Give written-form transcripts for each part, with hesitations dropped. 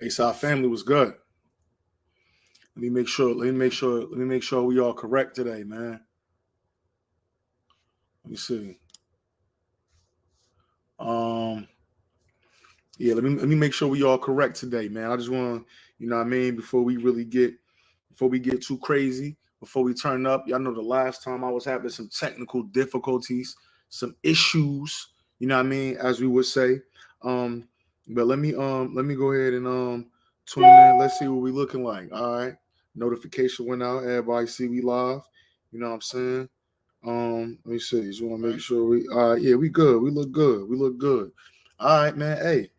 ASOP family was good. Let me make sure. We all correct today, man. Let me see. Yeah, let me make sure we all correct today, man. I just want to, you know what I mean, before we get too crazy, before we turn up. Y'all know the last time I was having some technical difficulties, some issues, you know what I mean, as we would say. But let me go ahead and tune in. Let's see what we looking like. All right. Notification went out. Everybody see we live. You know what I'm saying? Let me see. Just want to make sure we yeah, we good. We look good. We look good. All right, man. Hey,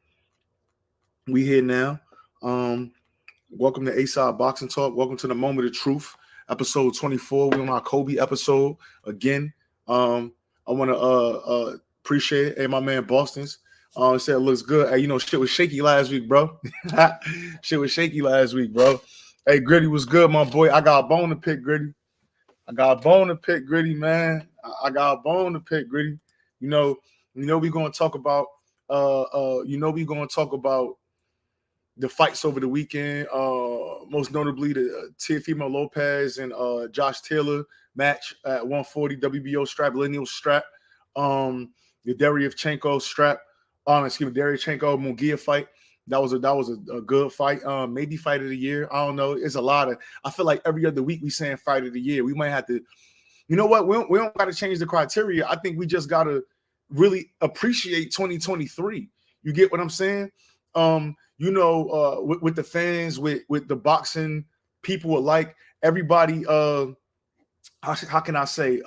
we here now. Welcome to ASOP Boxing Talk. Welcome to the Moment of Truth, episode 24. We're on our Kobe episode again. I want to appreciate my man Boston's. Said it looks good. Hey, shit was shaky last week, bro. Shit was shaky last week, bro. Hey, Gritty was good, my boy. I got a bone to pick, Gritty. Man. I got a bone to pick, Gritty. We're gonna talk about the fights over the weekend, most notably the Teofimo Lopez and Josh Taylor match at 140 WBO strap, lineal strap, the Deryevchenko strap, Deryevchenko Munguia fight. That was a good fight. Maybe fight of the year. I don't know. It's a lot of. I feel like every other week we saying fight of the year. We might have to. You know what? We don't got to change the criteria. I think we just got to really appreciate 2023. You get what I'm saying? With the fans, with the boxing people alike, everybody. How can I say?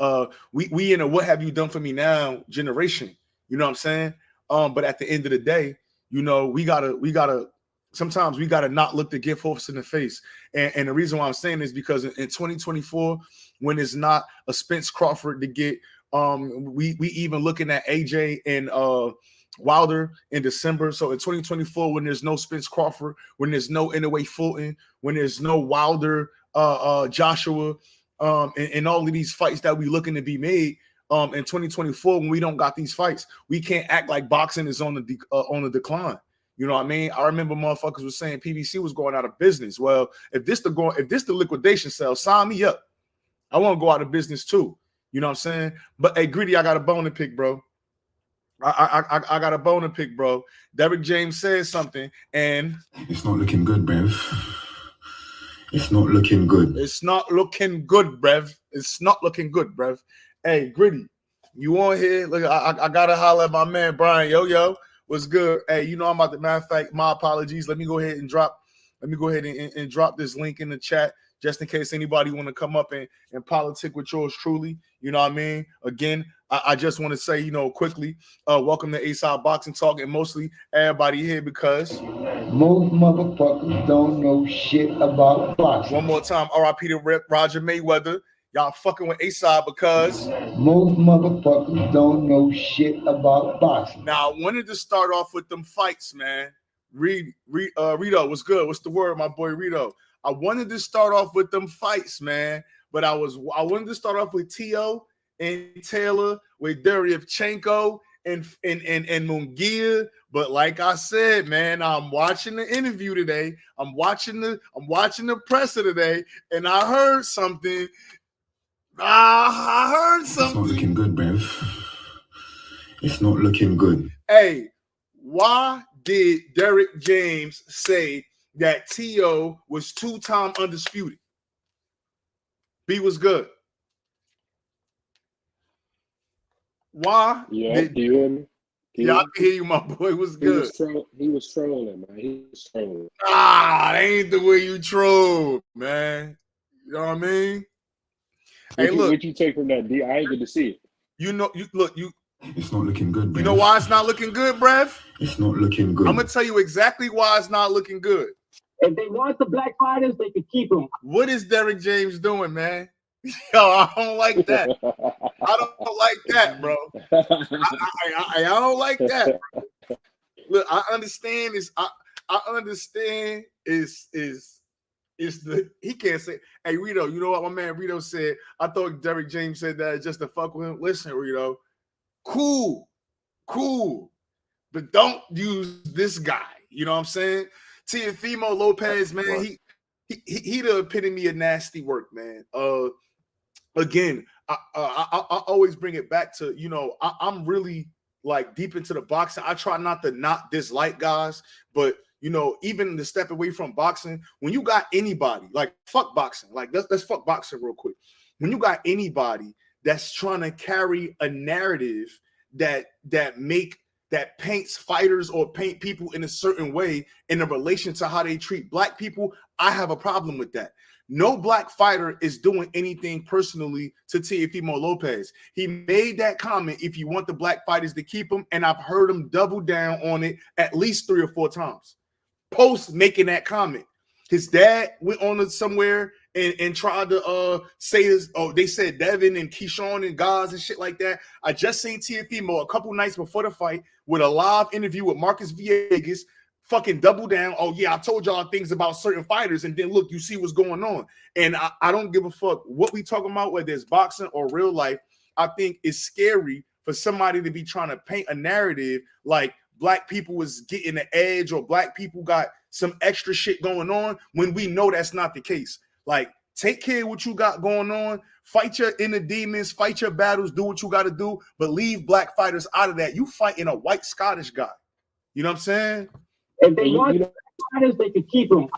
We in a what have you done for me now generation. You know what I'm saying? But at the end of the day, we gotta. Sometimes we gotta not look the gift horse in the face. And the reason why I'm saying is because in 2024, when it's not a Spence Crawford to get, we even looking at AJ and Wilder in December. So in 2024, when there's no Spence Crawford, when there's no Inoue Fulton, when there's no Wilder, Joshua, and all of these fights that we looking to be made, in 2024, when we don't got these fights, we can't act like boxing is on the decline. You know what I mean? I remember motherfuckers was saying PBC was going out of business. Well, if this the liquidation sale, sign me up. I want to go out of business too. You know what I'm saying? But hey, Greedy, I got a bone to pick, bro. I got a bone to pick, bro. Derrick James said something, and it's not looking good, Brev. It's not looking good. It's not looking good, Brev. It's not looking good, Brev. Hey, Gritty, you on here? Look, I gotta holler at my man Brian. Yo, what's good? Hey, I'm about to. Matter of fact, my apologies. Let me go ahead and drop this link in the chat, just in case anybody want to come up and politic with yours truly. You know what I mean? Again, I just want to say, quickly, welcome to ASOP Boxing Talk, and mostly everybody here because most motherfuckers don't know shit about boxing. One more time, RIP to Roger Mayweather. Y'all fucking with ASOP because most motherfuckers don't know shit about boxing. Now, I wanted to start off with them fights, man. Rito, what's good? What's the word, my boy Rito? I wanted to start off with them fights, man, but I wanted to start off with T.O. and Taylor, with Deryevchenko and Munguia. But like I said, man, I'm watching the interview today. I'm watching the presser today, and I heard something. It's not looking good, Brev. It's not looking good. Hey, why did Derrick James say that T.O. was two-time undisputed? B was good. Why? Yeah, do you hear me? Yeah, I can hear you, my boy. What's good? He was trolling, man. He was trolling. That ain't the way you troll, man. You know what I mean? What you take from that, D? I ain't get to see it. It's not looking good, Brev. You know why it's not looking good, Brev? It's not looking good. I'm going to tell you exactly why it's not looking good. If they want the black fighters, they can keep them. What is Derrick James doing, man? Yo, I don't like that. I don't like that, bro. I don't like that, bro. Look, I understand is I understand is the he can't say, hey Rito, you know what my man Rito said? I thought Derrick James said that just to fuck with him. Listen, Rito, cool, but don't use this guy. You know what I'm saying? Teofimo Lopez, man, he the epitome of nasty work, man. Again, I always bring it back to, you know, I'm really like deep into the boxing. I try not to not dislike guys, but you know, even to step away from boxing, when you got anybody like fuck boxing, like let's fuck boxing real quick. When you got anybody that's trying to carry a narrative that paints fighters or paint people in a certain way in a relation to how they treat black people, I have a problem with that. No black fighter is doing anything personally to Teofimo Lopez. He made that comment, if you want the black fighters to keep him, and I've heard him double down on it at least 3 or 4 times. Post making that comment. His dad went on to somewhere and tried to say this. Oh, they said Devin and Keyshawn and Gaz and shit like that. I just seen Teofimo a couple nights before the fight with a live interview with Marcus Villegas, fucking double down. Oh yeah, I told y'all things about certain fighters, and then look, you see what's going on. And I don't give a fuck what we talking about, whether it's boxing or real life. I think it's scary for somebody to be trying to paint a narrative like black people was getting the edge or black people got some extra shit going on when we know that's not the case. Like, take care of what you got going on, fight your inner demons, fight your battles, do what you got to do, but leave black fighters out of that. You fighting a white Scottish guy. You know what I'm saying? If they want the fighters, they can keep them.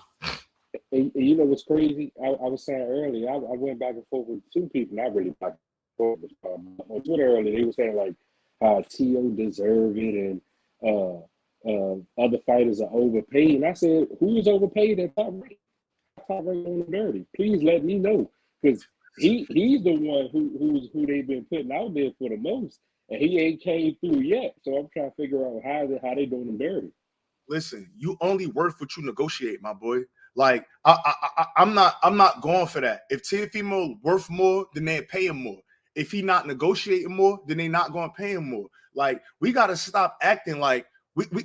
And you know what's crazy? I was saying earlier, I went back and forth with 2 people, not really back and forth, on Twitter earlier. They were saying like T.O. deserve it and other fighters are overpaid. And I said, who is overpaid at top rank? Top rank on the dirty. Please let me know, because he's the one who they've been putting out there for the most, and he ain't came through yet. So I'm trying to figure out how they doing him dirty. Listen, you only worth what you negotiate, my boy. Like I'm not going for that. If Teofimo worth more, then they pay him more. If he not negotiating more, then they not going to pay him more. Like, we got to stop acting like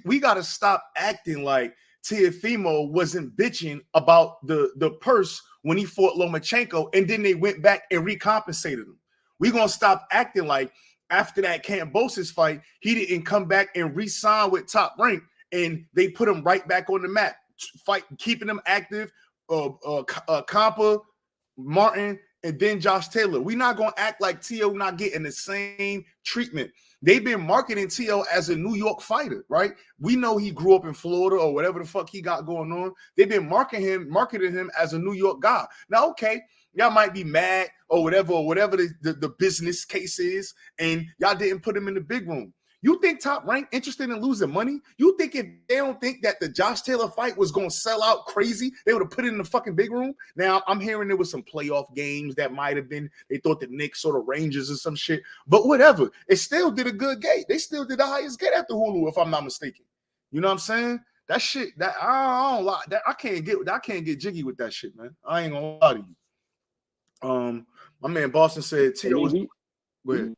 we got to stop acting like Teofimo wasn't bitching about the purse when he fought Lomachenko, and then they went back and recompensated him. We gonna stop acting like after that Kambosos fight, he didn't come back and re-sign with Top Rank, and they put him right back on the map, keeping him active. Compa, Martin, and then Josh Taylor. We're not gonna act like T.O. not getting the same treatment. They've been marketing T.O. as a New York fighter, right? We know he grew up in Florida or whatever the fuck he got going on. They've been marketing him as a New York guy. Now, okay, y'all might be mad or whatever the business case is, and y'all didn't put him in the big room. You think Top Rank interested in losing money? You think if they don't think that the Josh Taylor fight was going to sell out crazy, they would have put it in the fucking big room? Now, I'm hearing there was some playoff games that might have been, they thought the Knicks or the Rangers or some shit, but whatever. It still did a good gate. They still did the highest gate after Hulu, if I'm not mistaken. You know what I'm saying? That shit, that I don't lie. That I can't get jiggy with that shit, man. I ain't gonna lie to you. My man Boston said T.O. was go ahead.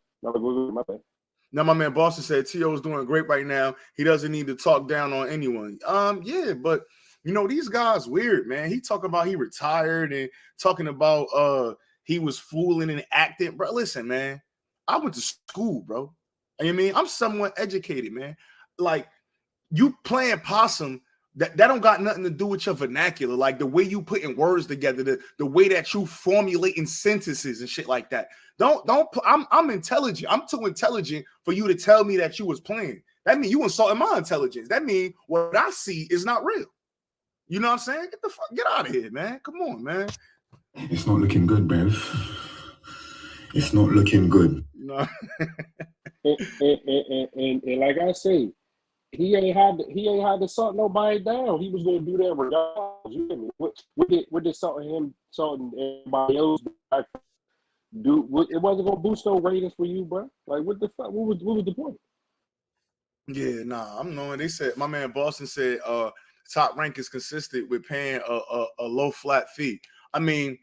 Now, my man Boston said T.O. is doing great right now. He doesn't need to talk down on anyone. Yeah, but you know, these guys weird, man. He talking about he retired and talking about he was fooling and acting. Bro, listen, man. I went to school, bro. I mean, I'm somewhat educated, man. Like, you playing possum, that don't got nothing to do with your vernacular. Like, the way you putting words together, the way that you formulating sentences and shit like that. I'm intelligent. I'm too intelligent for you to tell me that you was playing. That means you insulting my intelligence. That means what I see is not real. You know what I'm saying? Get out of here, man. Come on, man. It's not looking good, Bev. It's not looking good. No. and like I say, he ain't had to salt nobody down. He was going to do that regardless. What did salting everybody else do? It wasn't going to boost no ratings for you, bro. Like, what the fuck? What was the point? Yeah, nah, I'm knowing. They said, my man Boston said Top Rank is consistent with paying a low flat fee. I mean,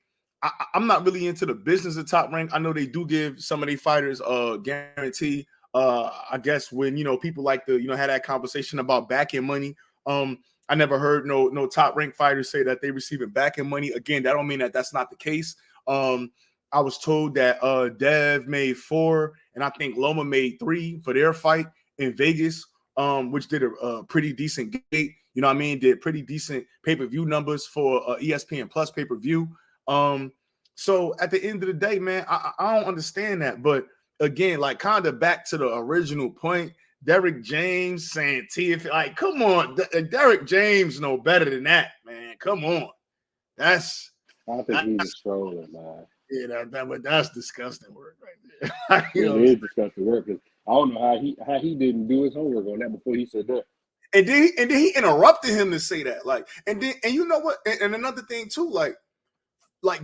I'm not really into the business of Top Rank. I know they do give some of their fighters a guarantee. I guess when, you know, people like to, you know, have that conversation about back-end money. I never heard no Top Rank fighters say that they receiving back-end money. Again, that don't mean that that's not the case. I was told that Dev made 4 and I think Loma made 3 for their fight in Vegas which did a pretty decent gate. You know what I mean? Did pretty decent pay-per-view numbers for ESPN Plus pay-per-view. So at the end of the day, man, I don't understand that. But again, like kind of back to the original point, Derek James saying TFE, like, come on, Derek James know better than that, man. Come on. I think he was trolling, man. Yeah, that's disgusting work right there. It is disgusting work. I don't know how he didn't do his homework on that before he said that. And then he interrupted him to say that. Like, and you know what? And another thing too, like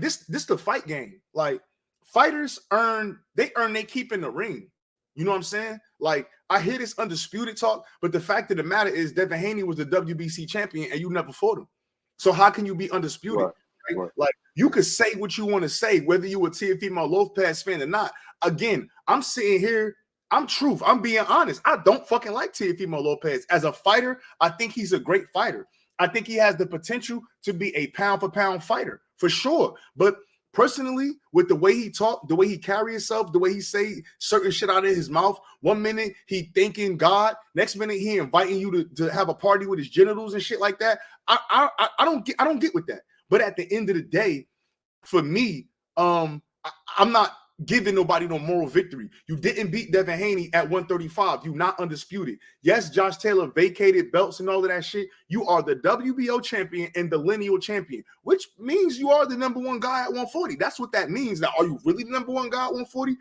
this the fight game. Like fighters earn their keep in the ring. You know what I'm saying? Like I hear this undisputed talk, but the fact of the matter is Devin Haney was the WBC champion and you never fought him. So how can you be undisputed? Right? Like you could say what you want to say, whether you a Teofimo Lopez fan or not. Again, I'm sitting here. I'm truth. I'm being honest. I don't fucking like Teofimo Lopez as a fighter. I think he's a great fighter. I think he has the potential to be a pound for pound fighter for sure. But personally, with the way he talk, the way he carry himself, the way he say certain shit out of his mouth, 1 minute he thanking God, next minute he inviting you to have a party with his genitals and shit like that. I don't get with that. But at the end of the day, for me, I'm not giving nobody no moral victory. You didn't beat Devin Haney at 135. You not undisputed. Yes, Josh Taylor vacated belts and all of that shit. You are the WBO champion and the lineal champion, which means you are the number one guy at 140. That's what that means. Now, are you really the number one guy at 140?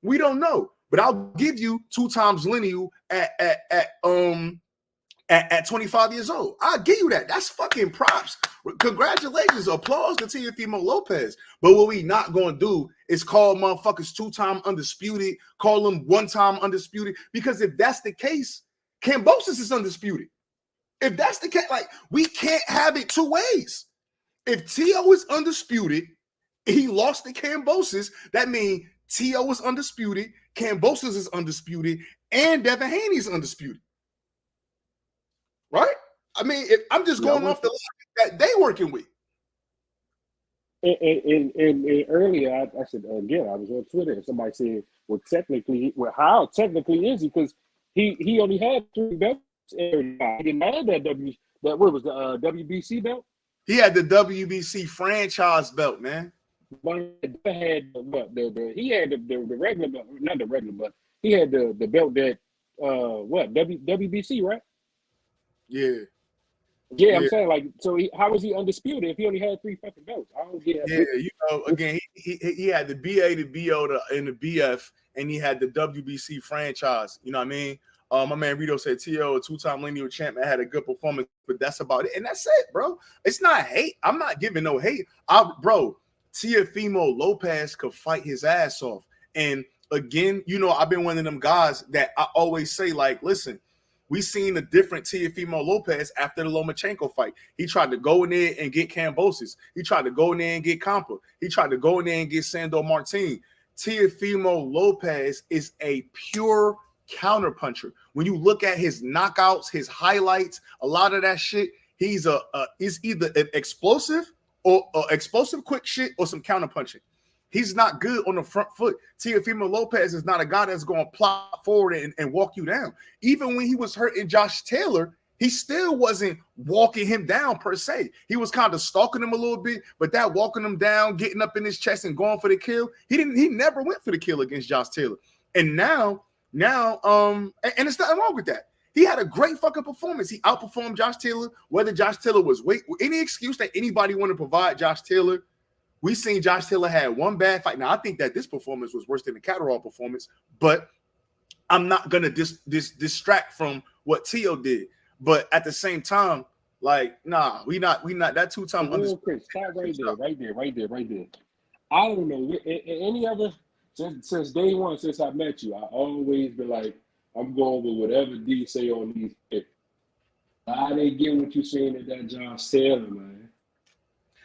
We don't know. But I'll give you 2 times lineal at 25 years old. I'll give you that. That's fucking props. Congratulations. Applause to Teofimo Lopez. But what we not going to do is call motherfuckers 2-time undisputed, call them 1-time undisputed. Because if that's the case, Kambosos is undisputed. If that's the case, like, we can't have it 2 ways. If T.O. is undisputed, he lost to Kambosos, that means T.O. is undisputed, Kambosos is undisputed, and Devin Haney is undisputed. Right? I mean, if I'm just going off the logic that they working with. And earlier, I said, again, I was on Twitter and somebody said, how technically is he? Because he only had 3 belts. And he didn't have what was the WBC belt? He had the WBC franchise belt, man. But he had the regular belt, not the regular, but he had the belt that WBC, right? Yeah, I'm saying, like, so how was he undisputed if he only had 3 fucking belts? I don't get that. Yeah, you know, again, he had the BA, the BO, and the BF, and he had the WBC franchise. You know what I mean? My man Rito said T.O., a 2-time lineal champion, had a good performance, but that's about it. And that's it, bro. It's not hate. I'm not giving no hate. Bro, Teofimo Lopez could fight his ass off. And again, you know, I've been one of them guys that I always say, like, listen, we seen a different Teofimo Lopez after the Lomachenko fight. He tried to go in there and get Kambosos. He tried to go in there and get Compa. He tried to go in there and get Sandor Martin. Teofimo Lopez is a pure counterpuncher. When you look at his knockouts, his highlights, a lot of that shit, he's either an explosive or explosive quick shit or some counterpunching. He's not good on the front foot. Teofimo Lopez is not a guy that's going to plot forward and walk you down. Even when he was hurting Josh Taylor, he still wasn't walking him down per se. He was kind of stalking him a little bit, but that walking him down, getting up in his chest and going for the kill, he never went for the kill against Josh Taylor. And now, and it's nothing wrong with that. He had a great fucking performance. He outperformed Josh Taylor, whether Josh Taylor was any excuse that anybody want to provide Josh Taylor. We seen Josh Taylor had 1 bad fight. Now, I think that this performance was worse than the Catterall performance, but I'm not going to distract from what T.O. did. But at the same time, like, nah, we not that 2-time. Chris, stop right there. I don't know. Any other, since day one, since I met you, I always been like, I'm going with whatever D say on these picks. I didn't get what you saying at that Josh Taylor, man.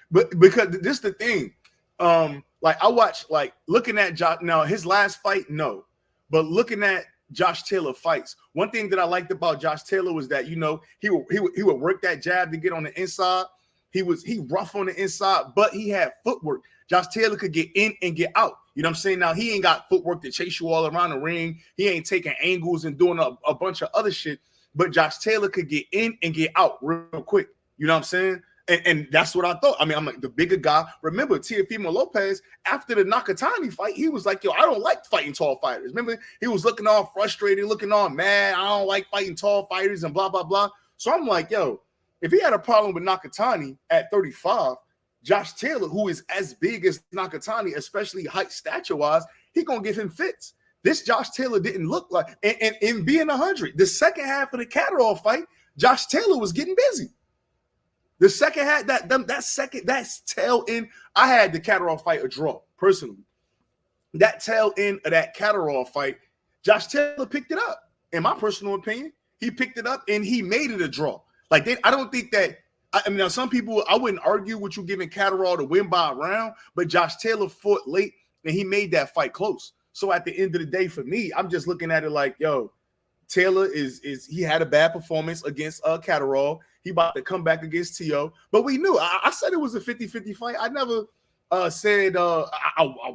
But because this is the thing, like I watched, like looking at Josh. Now his last fight, no, but looking at Josh Taylor fights, one thing that I liked about Josh Taylor was that, you know, he would work that jab to get on the inside. He rough on the inside, but he had footwork. Josh Taylor could get in and get out. You know what I'm saying? Now he ain't got footwork to chase you all around the ring. He ain't taking angles and doing a bunch of other shit. but Josh Taylor could get in and get out real quick. You know what I'm saying? And that's what I thought. I mean, I'm like the bigger guy. Remember, Teofimo Lopez, after the Nakatani fight, he was like, yo, I don't like fighting tall fighters. Remember, he was looking all frustrated, looking all mad. I don't like fighting tall fighters and blah, blah, blah. So I'm like, yo, if he had a problem with Nakatani at 35, Josh Taylor, who is as big as Nakatani, especially height stature-wise, he going to give him fits. This Josh Taylor didn't look like, and being 100, the second half of the Catterall fight, Josh Taylor was getting busy. The second half, that's tail end. I had the Catterall fight a draw, personally. That tail end of that Catterall fight, Josh Taylor picked it up. In my personal opinion, he picked it up and he made it a draw. Like, I don't think that, I mean, now some people, I wouldn't argue with you giving Catterall to win by a round, but Josh Taylor fought late and he made that fight close. So at the end of the day, for me, I'm just looking at it like, yo, Taylor he had a bad performance against Catterall. He about to come back against T.O. But we knew. I said it was a 50-50 fight. I never said I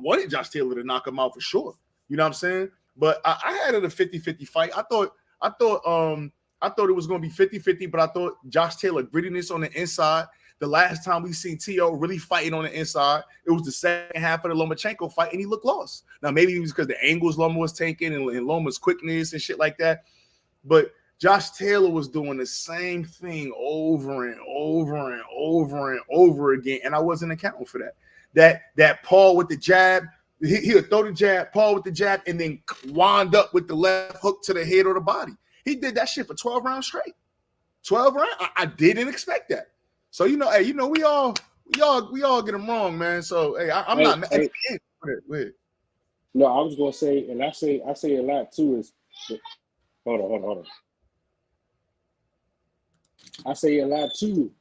wanted Josh Taylor to knock him out for sure. You know what I'm saying? But I had it a 50-50 fight. I thought it was going to be 50-50, but I thought Josh Taylor grittiness on the inside. The last time we seen T.O. really fighting on the inside, it was the second half of the Lomachenko fight, and he looked lost. Now, maybe it was because the angles Loma was taking and Loma's quickness and shit like that. But Josh Taylor was doing the same thing over and over and over and over again, and I wasn't accounting for that. That Paul with the jab, he'll throw the jab, Paul with the jab, and then wind up with the left hook to the head or the body. He did that shit for 12 rounds straight. 12 rounds? I didn't expect that. So, you know, hey, you know, we all get them wrong, man. So, hey, I'm not mad. Hey. No, I was gonna say, and I say a lot too. Is hold on. I say a lot too.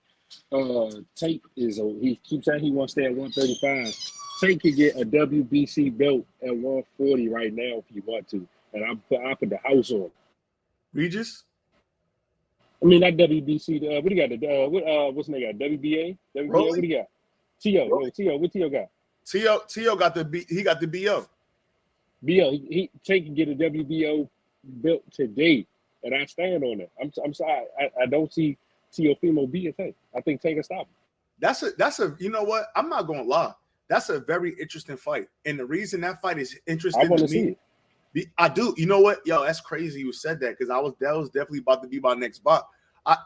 Tank he keeps saying he wants to stay at 135. Tank could get a WBC belt at 140 right now if you want to, and I put the house on. Regis? I mean, not WBC. What do you got? What's the name got? WBA? Rolly? What do you got? T.O. What T.O. got? T.O. got the BO. BO. He can get a WBO belt today, and I stand on it. I'm sorry. I don't see Teofimo beating Tank. I think Tank can stop him. That's a you know what? I'm not gonna lie. That's a very interesting fight, and the reason that fight is interesting to me. I do. You know what? Yo, that's crazy you said that because that was definitely about to be my next bot. I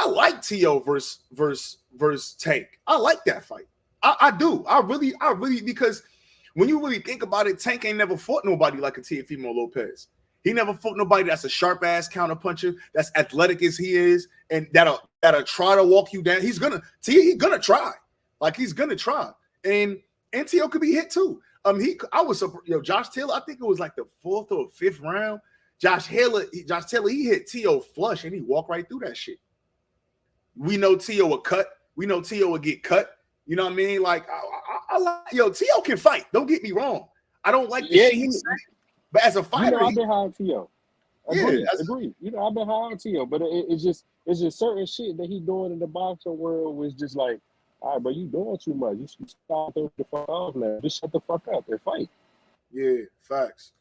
like T.O. versus Tank. I like that fight. I do. I really because when you really think about it, Tank ain't never fought nobody like a Teofimo Lopez. He never fought nobody that's a sharp ass counter puncher, that's athletic as he is, and that'll try to walk you down. He's gonna try. Like he's gonna try. And T.O. could be hit too. Josh Taylor, I think it was like the 4th or 5th round. Josh Taylor, he hit T.O. flush and he walked right through that shit. We know T.O. will cut. We know T.O. will get cut. You know what I mean? Like, I like, T.O. can fight. Don't get me wrong. I don't like the shit, but as a fighter, I've been high on T.O. Agree. You know, I've been high on T.O., but it's just certain shit that he doing in the boxing world was just like, all right, but you doing too much. You should stop the fuck off now. Just shut the fuck up and fight. Yeah, facts.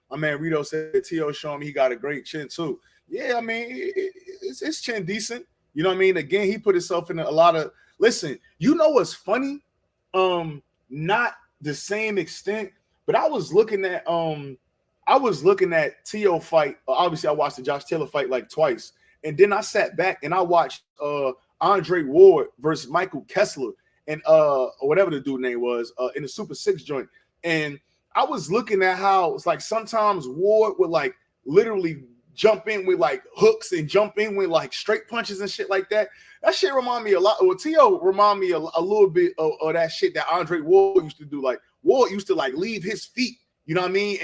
My man Rito said T.O. showing me he got a great chin too. Yeah, I mean, his chin decent. You know what I mean? Again, he put himself in a lot of. Listen, you know what's funny? Not the same extent, but I was looking at T.O. fight. Obviously, I watched the Josh Taylor fight like twice, and then I sat back and I watched Andre Ward versus Michael Kessler and or whatever the dude name was in the Super 6 joint. And I was looking at how it's like sometimes Ward would like literally jump in with like hooks and jump in with like straight punches and shit like that. That shit remind me a lot. Well, T.O. remind me a little bit of that shit that Andre Ward used to do. Like Ward used to like leave his feet, you know what I mean,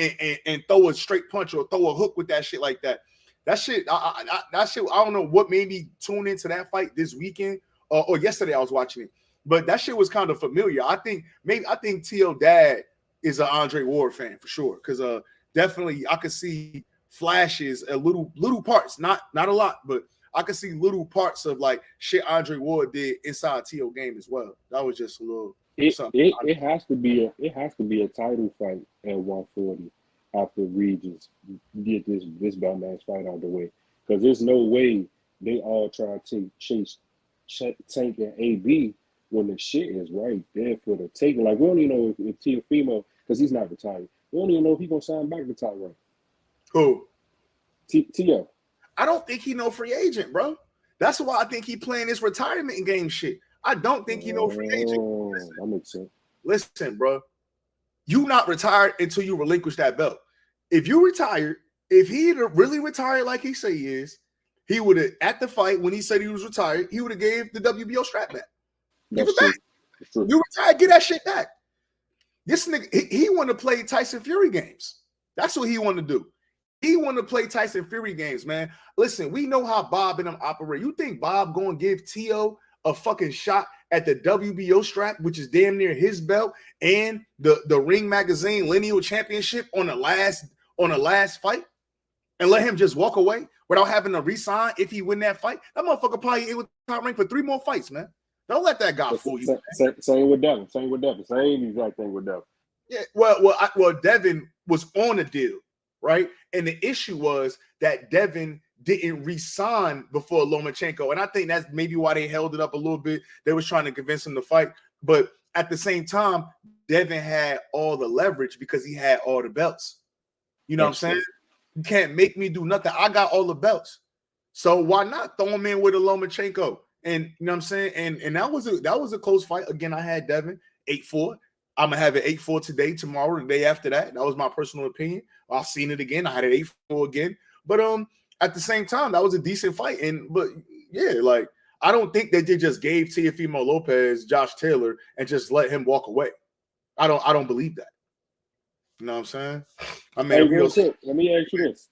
and throw a straight punch or throw a hook with that shit like that. That shit, I don't know what made me tune into that fight this weekend or yesterday. I was watching it, but that shit was kind of familiar. I think T.O. dad is an Andre Ward fan for sure, because definitely I could see flashes, little parts, not a lot, but I could see little parts of like shit Andre Ward did inside T.O. game as well. That was just a little. It has to be a title fight at 140. After Regis get this belt match fight out of the way, Because there's no way they all try to chase Tank and AB when the shit is right there for the taking. Like, we don't even know if Teofimo, because he's not retired, we don't even know if he's going to sign back to Top Rank. Who? T.O. I don't think he no free agent, bro. That's why I think he playing this retirement game shit. I don't think he no free agent. That makes sense. Listen, bro. You not retired until you relinquish that belt. If you retired, if he really retired like he say he is, he would have, at the fight when he said he was retired, he would have gave the WBO strap back. Give it back. That's true. You retired, get that shit back. This nigga, he want to play Tyson Fury games. That's what he want to do. He want to play Tyson Fury games, man. Listen, we know how Bob and them operate. You think Bob going to give T.O. a fucking shot at the WBO strap, which is damn near his belt, and the Ring Magazine Lineal Championship on the last fight, and let him just walk away without having to resign if he win that fight? That motherfucker probably with Top Rank for 3 more fights, man. Don't let that guy fool you. Same with Devin. Same exact thing with Devin. Yeah, well, Devin was on a deal, right? And the issue was that Devin didn't resign before Lomachenko, and I think that's maybe why they held it up a little bit. They was trying to convince him to fight, but at the same time, Devin had all the leverage because he had all the belts. You know what I'm saying? You can't make me do nothing. I got all the belts, so why not throw him in with a Lomachenko? And you know what I'm saying? And that was a close fight. Again, I had Devin 8-4. I'm gonna have it 8-4 today, tomorrow, the day after that. That was my personal opinion. I've seen it again. I had it 8-4 again. But at the same time, that was a decent fight. But yeah, like I don't think that they just gave Teofimo Lopez Josh Taylor and just let him walk away. I don't believe that. You know what I'm saying? I mean, let me ask you this.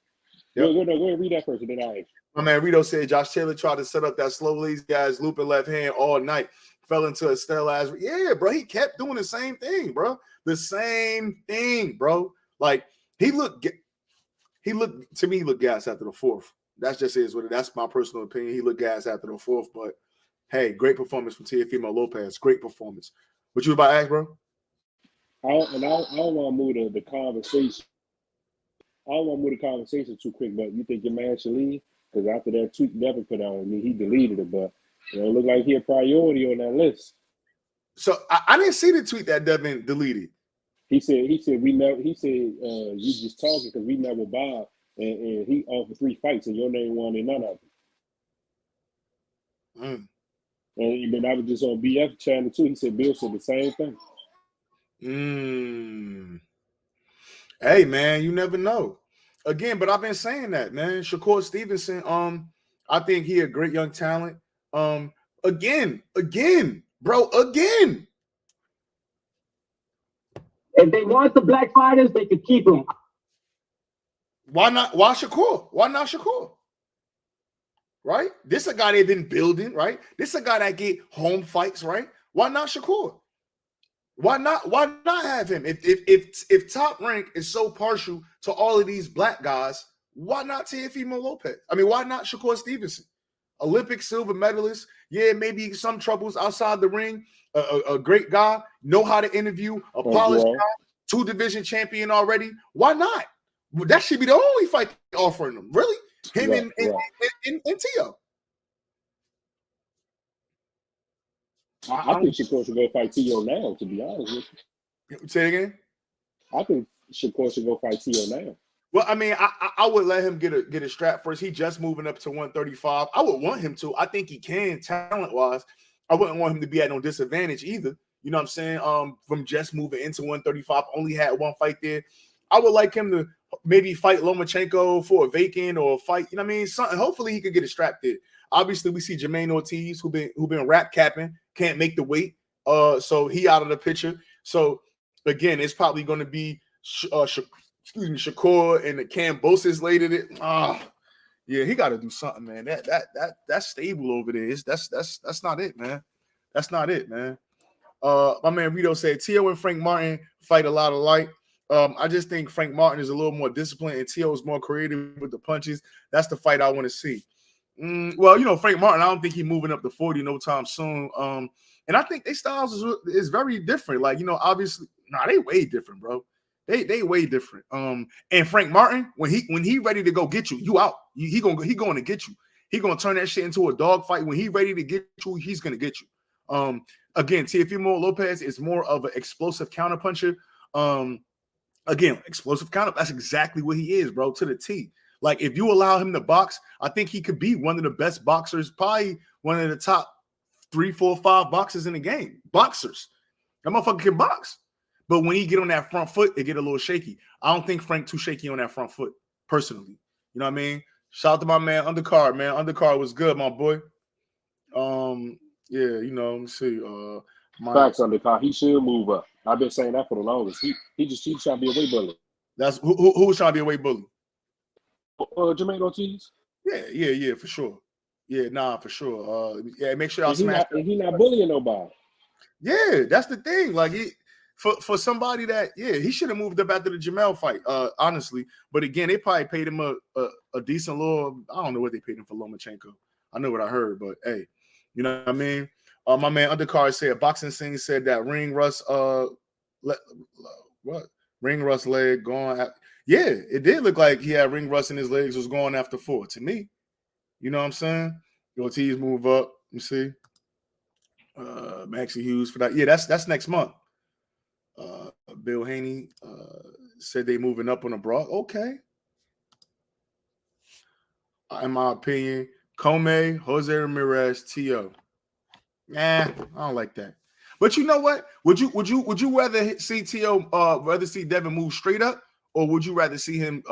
Yep. Go ahead and read that first, and then I'll ask you. My man Rito said Josh Taylor tried to set up that slow lazy guy's looping left hand all night. Fell into a sterilized. Yeah, bro. He kept doing the same thing, bro. The same thing, bro. Like he looked to me, he looked gas after the 4th. That's just is what it. That's my personal opinion. He looked gas after the 4th, but hey, great performance from Teofimo Lopez. Great performance. What you about to ask, bro? I don't want to move the conversation. I don't want to move the conversation too quick, but you think your man should leave? Because after that tweet Devin put out, I mean, he deleted it, but it don't look like he a priority on that list. So I didn't see the tweet that Devin deleted. He said we never. He said you just talking because we met with Bob and he offered 3 fights and your name won in none of them. And then I was just on BF channel too. He said Bill said the same thing. Hey man, you never know. Again, but I've been saying that, man. Shakur Stevenson, I think he a great young talent. Again. If they want the black fighters, they could keep them. Why not? Why Shakur? Why not Shakur? Right? This a guy they've been building, right? This a guy that get home fights, right? Why not Shakur? Why not have him? If Top Rank is so partial to all of these black guys, why not Teofimo Lopez? I mean, why not Shakur Stevenson? Olympic silver medalist. Yeah, maybe some troubles outside the ring. A great guy, know how to interview, a polished guy, 2-division champion already. Why not? That should be the only fight offering them. Really? Him and T.O. I think Shakur should go fight T.O. now, to be honest with you. Say it again? I think Shakur should go fight T.O. now. Well, I mean, I would let him get a strap first. He just moving up to 135. I would want him to. I think he can, talent-wise. I wouldn't want him to be at no disadvantage either. You know what I'm saying? From just moving into 135, only had 1 fight there. I would like him to maybe fight Lomachenko for a vacant or fight. You know what I mean? Something. Hopefully, he could get a strap there. Obviously, we see Jermaine Ortiz, who been rap capping, can't make the weight. So he out of the picture. So again, it's probably going to be Shakur and the Cambosis later. Yeah, he got to do something, man. That's stable over there. That's not it, man. That's not it, man. My man Rito said T.O. and Frank Martin fight a lot alike. I just think Frank Martin is a little more disciplined and T.O. is more creative with the punches. That's the fight I want to see. Well, you know, Frank Martin, I don't think he's moving up to 40 no time soon. And I think their styles is very different. Like, you know, obviously, they way different, bro. They way different. And Frank Martin, when he ready to go get you, you out. He going to get you. He gonna turn that shit into a dog fight. When he ready to get you, he's gonna get you. Again, Teofimo Lopez is more of an explosive counterpuncher. Again, explosive counter. That's exactly what he is, bro, to the T. Like, if you allow him to box, I think he could be one of the best boxers, probably one of the top 3, 4, 5 boxers in the game. Boxers. That motherfucker can box. But when he get on that front foot, it get a little shaky. I don't think Frank too shaky on that front foot, personally. You know what I mean? Shout out to my man Undercard, man. Undercard was good, my boy. Yeah, you know, let me see. Facts, Undercard. He should move up. I've been saying that for the longest. He trying to be a weight bully. That's who was trying to be a weight bully? Jermaine Ortiz. Yeah, for sure. Yeah, nah, for sure. Yeah, make sure y'all smash. He not bullying nobody. Yeah, that's the thing. Like, for somebody that, he should have moved up after the Jamel fight, honestly. But again, they probably paid him a decent little. I don't know what they paid him for Lomachenko. I know what I heard, but hey, you know what I mean? My man Undercard said, Boxing Sing said that ring rust, ring rust leg going. Yeah, it did look like he had ring rust in his legs, was going after 4 to me. You know what I'm saying? Ortiz move up. Let me see. Maxie Hughes for that. Yeah, that's next month. Bill Haney said they moving up on the broad. Okay. In my opinion, Comey, Jose Ramirez, T.O. Nah, I don't like that. But you know what? Would you rather see T.O. Rather see Devin move straight up, or would you rather see him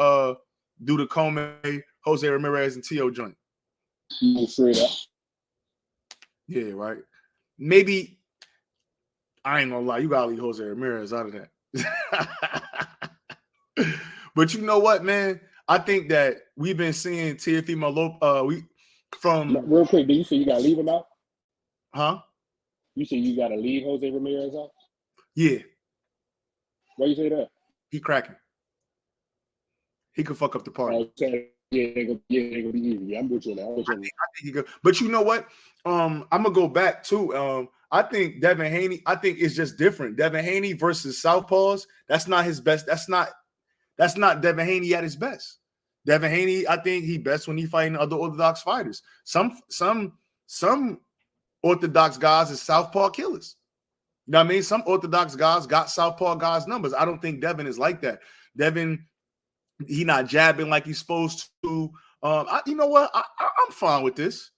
do the Comey, Jose Ramirez, and T.O. joint? Move straight up. Yeah, right. Maybe I ain't gonna lie, you gotta leave Jose Ramirez out of that. But you know what, man? I think that we've been seeing Teofimo Lopez. Real quick, do you say you gotta leave him out? Huh? You say you gotta leave Jose Ramirez out? Yeah. Why you say that? He cracking. He could fuck up the party. They're gonna be easy. I'm with you now. I think he could. But you know what? I'm gonna go back too. I think Devin Haney. I think it's just different. Devin Haney versus Southpaws. That's not his best. That's not Devin Haney at his best. Devin Haney, I think he best when he fighting other Orthodox fighters. Some Orthodox guys is Southpaw killers. You know what I mean? Some Orthodox guys got Southpaw guys' numbers. I don't think Devin is like that. Devin, he not jabbing like he's supposed to. You know what? I'm fine with this.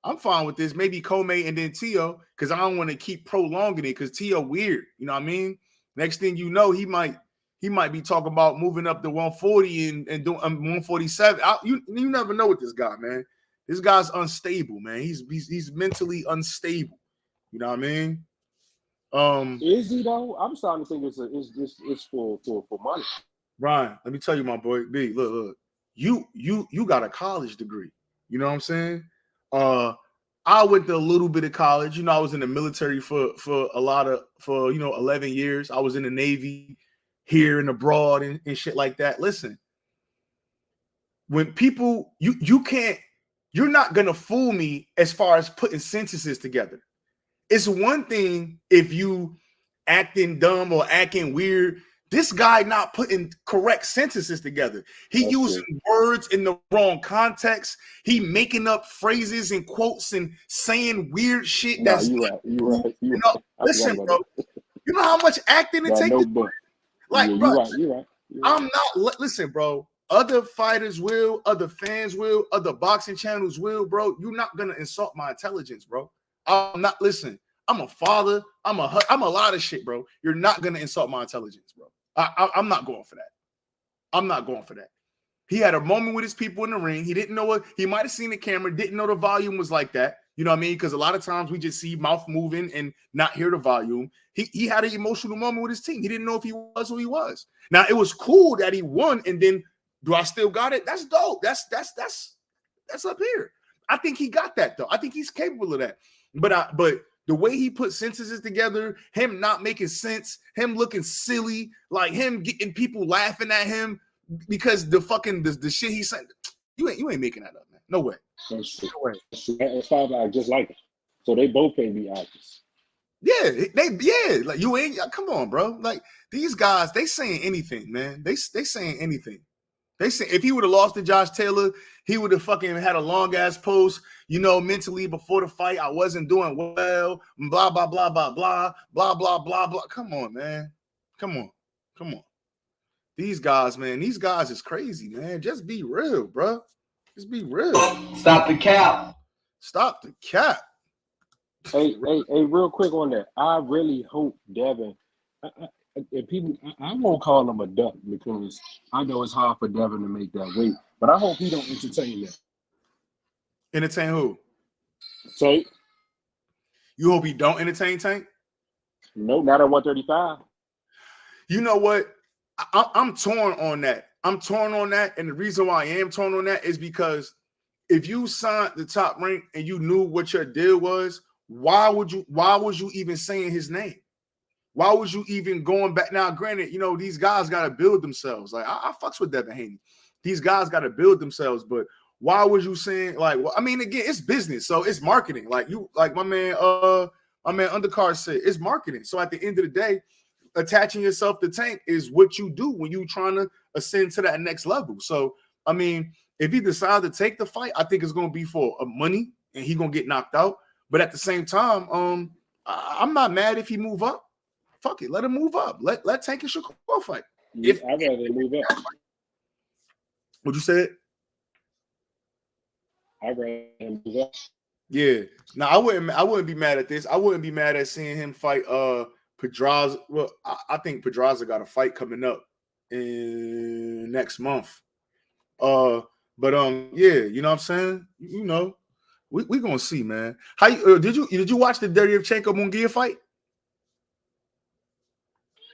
I'm fine with this. Maybe Comey and then T.O. because I don't want to keep prolonging it because T.O. weird. You know what I mean? Next thing you know, he might be talking about moving up to 140 and doing 147. You never know with this guy, man. This guy's unstable, man. He's mentally unstable. You know what I mean? Is he though? I'm starting to think it's for money. Ryan, let me tell you, my boy B. Look. You got a college degree. You know what I'm saying? I went to a little bit of college. You know, I was in the military for 11 years. I was in the Navy here and abroad and shit like that. Listen, when people you're not gonna fool me as far as putting sentences together. It's one thing if you acting dumb or acting weird. This guy not putting correct sentences together. He using words in the wrong context. He making up phrases and quotes and saying weird shit. That's you right. Listen, bro. You know how much acting it takes? Like, bro, you're right. I'm not. Listen, bro. Other fighters will, other fans will, other boxing channels will, bro. You're not gonna insult my intelligence, bro. I'm not. Listen, I'm a father. I'm a lot of shit, bro. You're not gonna insult my intelligence, bro. I'm not going for that. I'm not going for that. He had a moment with his people in the ring. He didn't know what he might have seen the camera, didn't know the volume was like that. You know what I mean? Because a lot of times we just see mouth moving and not hear the volume. He had an emotional moment with his team. He didn't know if he was who he was. Now it was cool that he won, and then do I still got it? That's dope. That's up here. I think he got that though. I think he's capable of that. But the way he put sentences together, him not making sense, him looking silly, like him getting people laughing at him because the shit he said, you ain't making that up, man. No way. No way. It's like just like it. So they both can be actors. Yeah, like you ain't. Come on, bro. Like these guys, they saying anything, man. They saying anything. They say if he would have lost to Josh Taylor, he would have fucking had a long ass post, you know, mentally before the fight. I wasn't doing well, blah, blah, blah, blah, blah, blah, blah, blah, blah. Come on, man. Come on. Come on. These guys, man, these guys is crazy, man. Just be real, bro. Just be real. Stop the cap. Stop the cap. Hey, real quick on that. I really hope Devin. If people, I won't call him a duck because I know it's hard for Devin to make that weight. But I hope he don't entertain that. Entertain who? So, You hope he don't entertain Tank? no, not at 135. You know what? I'm torn on that. I'm torn on that. And the reason why I am torn on that is because if you signed the Top Rank and you knew what your deal was, why was you even saying his name? Why was you even going back? Now, granted, you know, these guys got to build themselves. Like, I fucks with Devin Haney. These guys got to build themselves. But why was you saying, like, well, I mean, again, it's business. So it's marketing. Like my man Undercard said, it's marketing. So at the end of the day, attaching yourself to Tank is what you do when you're trying to ascend to that next level. So, I mean, if he decides to take the fight, I think it's going to be for money and he's going to get knocked out. But at the same time, I'm not mad if he move up. Fuck it, let him move up. Let Tank and Shakur fight. I'd rather move up. What you said? I'd rather move up. Yeah. Now I wouldn't be mad at this. I wouldn't be mad at seeing him fight Pedraza. Well, I think Pedraza got a fight coming up in next month. Yeah, you know what I'm saying? You know, we gonna see, man. How did you watch the Derevchenko Munguia fight?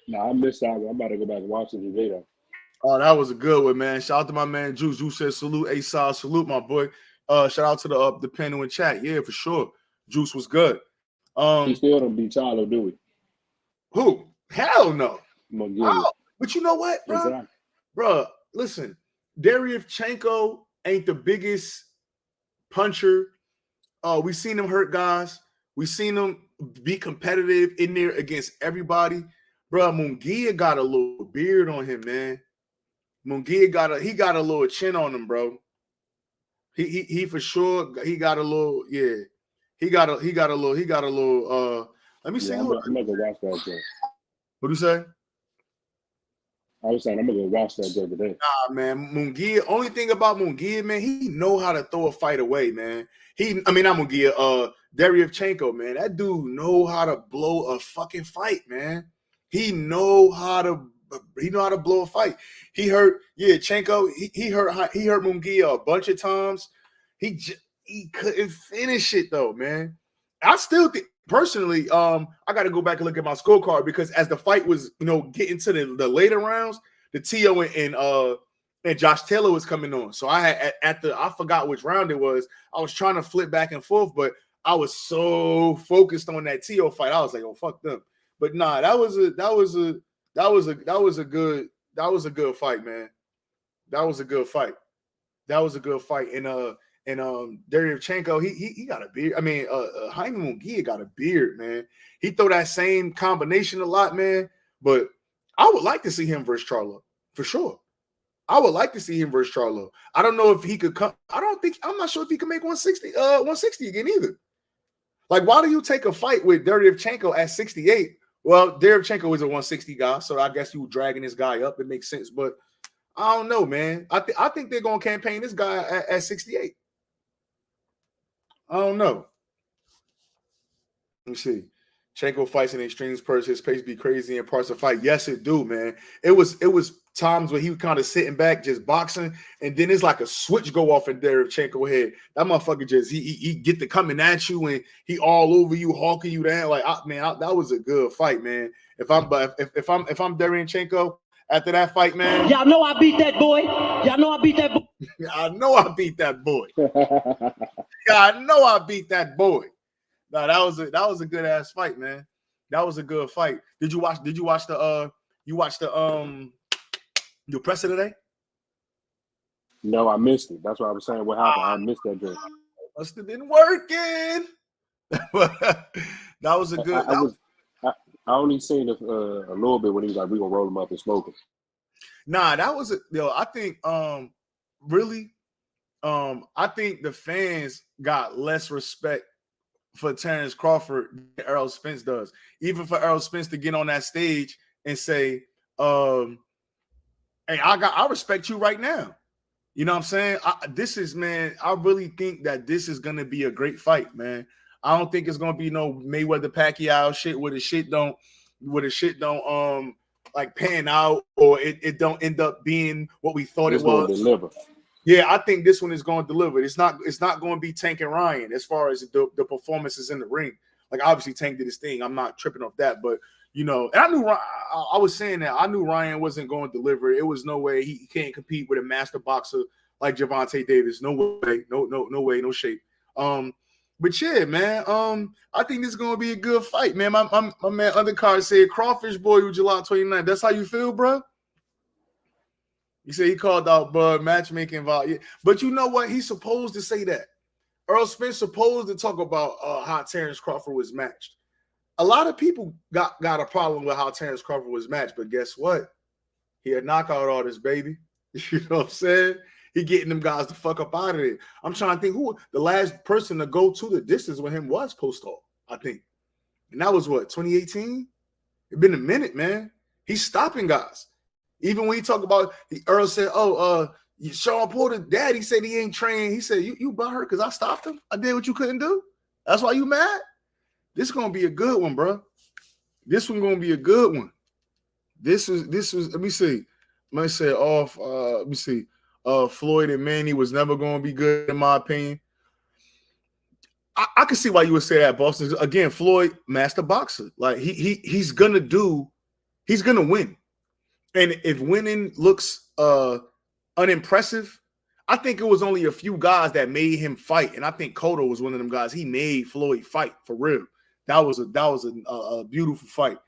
No, I missed that one. I'm about to go back and watch it today, though. Oh, that was a good one, man. Shout out to my man Juice. Juice said salute, A-Side, salute, my boy. Shout out to the panel in chat. Yeah, for sure. Juice was good. He still don't beat Charlo, do we? Who? Hell no. Munguia. Oh, but you know what, bro? Exactly. Bro, listen, Derevchenko ain't the biggest puncher. We seen him hurt guys. We seen him be competitive in there against everybody. Bro, Munguia got a little beard on him, man. Munguia got a little chin on him, bro. He for sure he got a little, yeah. He got a little let me see. I'm gonna go watch that joke. What do you say? I was saying I'm gonna go watch that joke today. Nah, man. Munguia, only thing about Munguia, man, he know how to throw a fight away, man. Not Munguia, Derevchenko, man. That dude know how to blow a fucking fight, man. He know how to blow a fight. He hurt, Chenko. He hurt Munguia a bunch of times. He couldn't finish it though, man. I still think personally, I got to go back and look at my scorecard because as the fight was, getting to the later rounds, the T.O. and Josh Taylor was coming on. So I had I forgot which round it was. I was trying to flip back and forth, but I was so focused on that T.O. fight. I was like, oh, fuck them. But nah, that was a good fight, man. That was a good fight. And Derevchenko, he got a beard. I mean, Jaime Munguia got a beard, man. He throw that same combination a lot, man. But I would like to see him versus Charlo for sure. I would like to see him versus Charlo. I don't know if he could come. I'm not sure if he can make 160 again either. Like, why do you take a fight with Derevchenko at 68? Well, Derevchenko is a 160 guy, so I guess you dragging this guy up. It makes sense, but I don't know, man. I think they're gonna campaign this guy at 68. I don't know. Let me see. Chenko fights in extremes purse. His pace be crazy in parts of fight. Yes, it do, man. It was times where he was kind of sitting back, just boxing, and then it's like a switch go off in Derevchenko head. That motherfucker just he get to coming at you and he all over you, hawking you down. Like, that was a good fight, man. If I'm Derevchenko after that fight, man. Y'all know I beat that boy. Y'all know I beat that boy. I know I beat that boy. I know I beat that boy. No, that was a good ass fight, man. That was a good fight. Did you watch the presser today? No, I missed it. That's what I was saying. What happened? I missed that joke. Must have been working. That was a good. I only seen it a little bit when he was like, "We gonna roll him up and smoke him." Nah, that was I think really I think the fans got less respect for Terrence Crawford than Errol Spence does. Even for Errol Spence to get on that stage and say, hey, I respect you right now. You know what I'm saying? I really think that this is gonna be a great fight, man. I don't think it's gonna be no Mayweather Pacquiao shit where the shit don't like pan out, or it don't end up being what we thought It's it was. going to deliver. Yeah, I think this one is going to deliver. It's not going to be Tank and Ryan as far as the performances in the ring. Like, obviously Tank did his thing. I'm not tripping off that, but and I knew I was saying that I knew Ryan wasn't going to deliver. It was no way he can't compete with a master boxer like Gervonta Davis. No way, no way, no shape. But yeah, man. I think this is going to be a good fight, man. My man Undercard said Crawfish Boy with July 29th. That's how you feel, bro? You say he called out Bud matchmaking value, but you know what? He's supposed to say that. Earl Spence supposed to talk about how Terrence Crawford was matched. A lot of people got a problem with how Terrence Crawford was matched, but guess what? He a knockout artist, baby. You know what I'm saying? He getting them guys the fuck up out of it. I'm trying to think who the last person to go to the distance with him was Postol, I think. And that was what, 2018? It's been a minute, man. He's stopping guys. Even when he talk about, Earl said, Sean Porter, daddy said he ain't trained. He said, you butthurt because I stopped him? I did what you couldn't do? That's why you mad? This is going to be a good one, bro. This one going to be a good one. This was, let me see. Let me say off, let me see. Floyd and Manny was never going to be good, in my opinion. I can see why you would say that, Boston. Again, Floyd, master boxer. Like, he's going to win. And if winning looks unimpressive, I think it was only a few guys that made him fight, and I think Cotto was one of them guys. He made Floyd fight for real. That was a beautiful fight.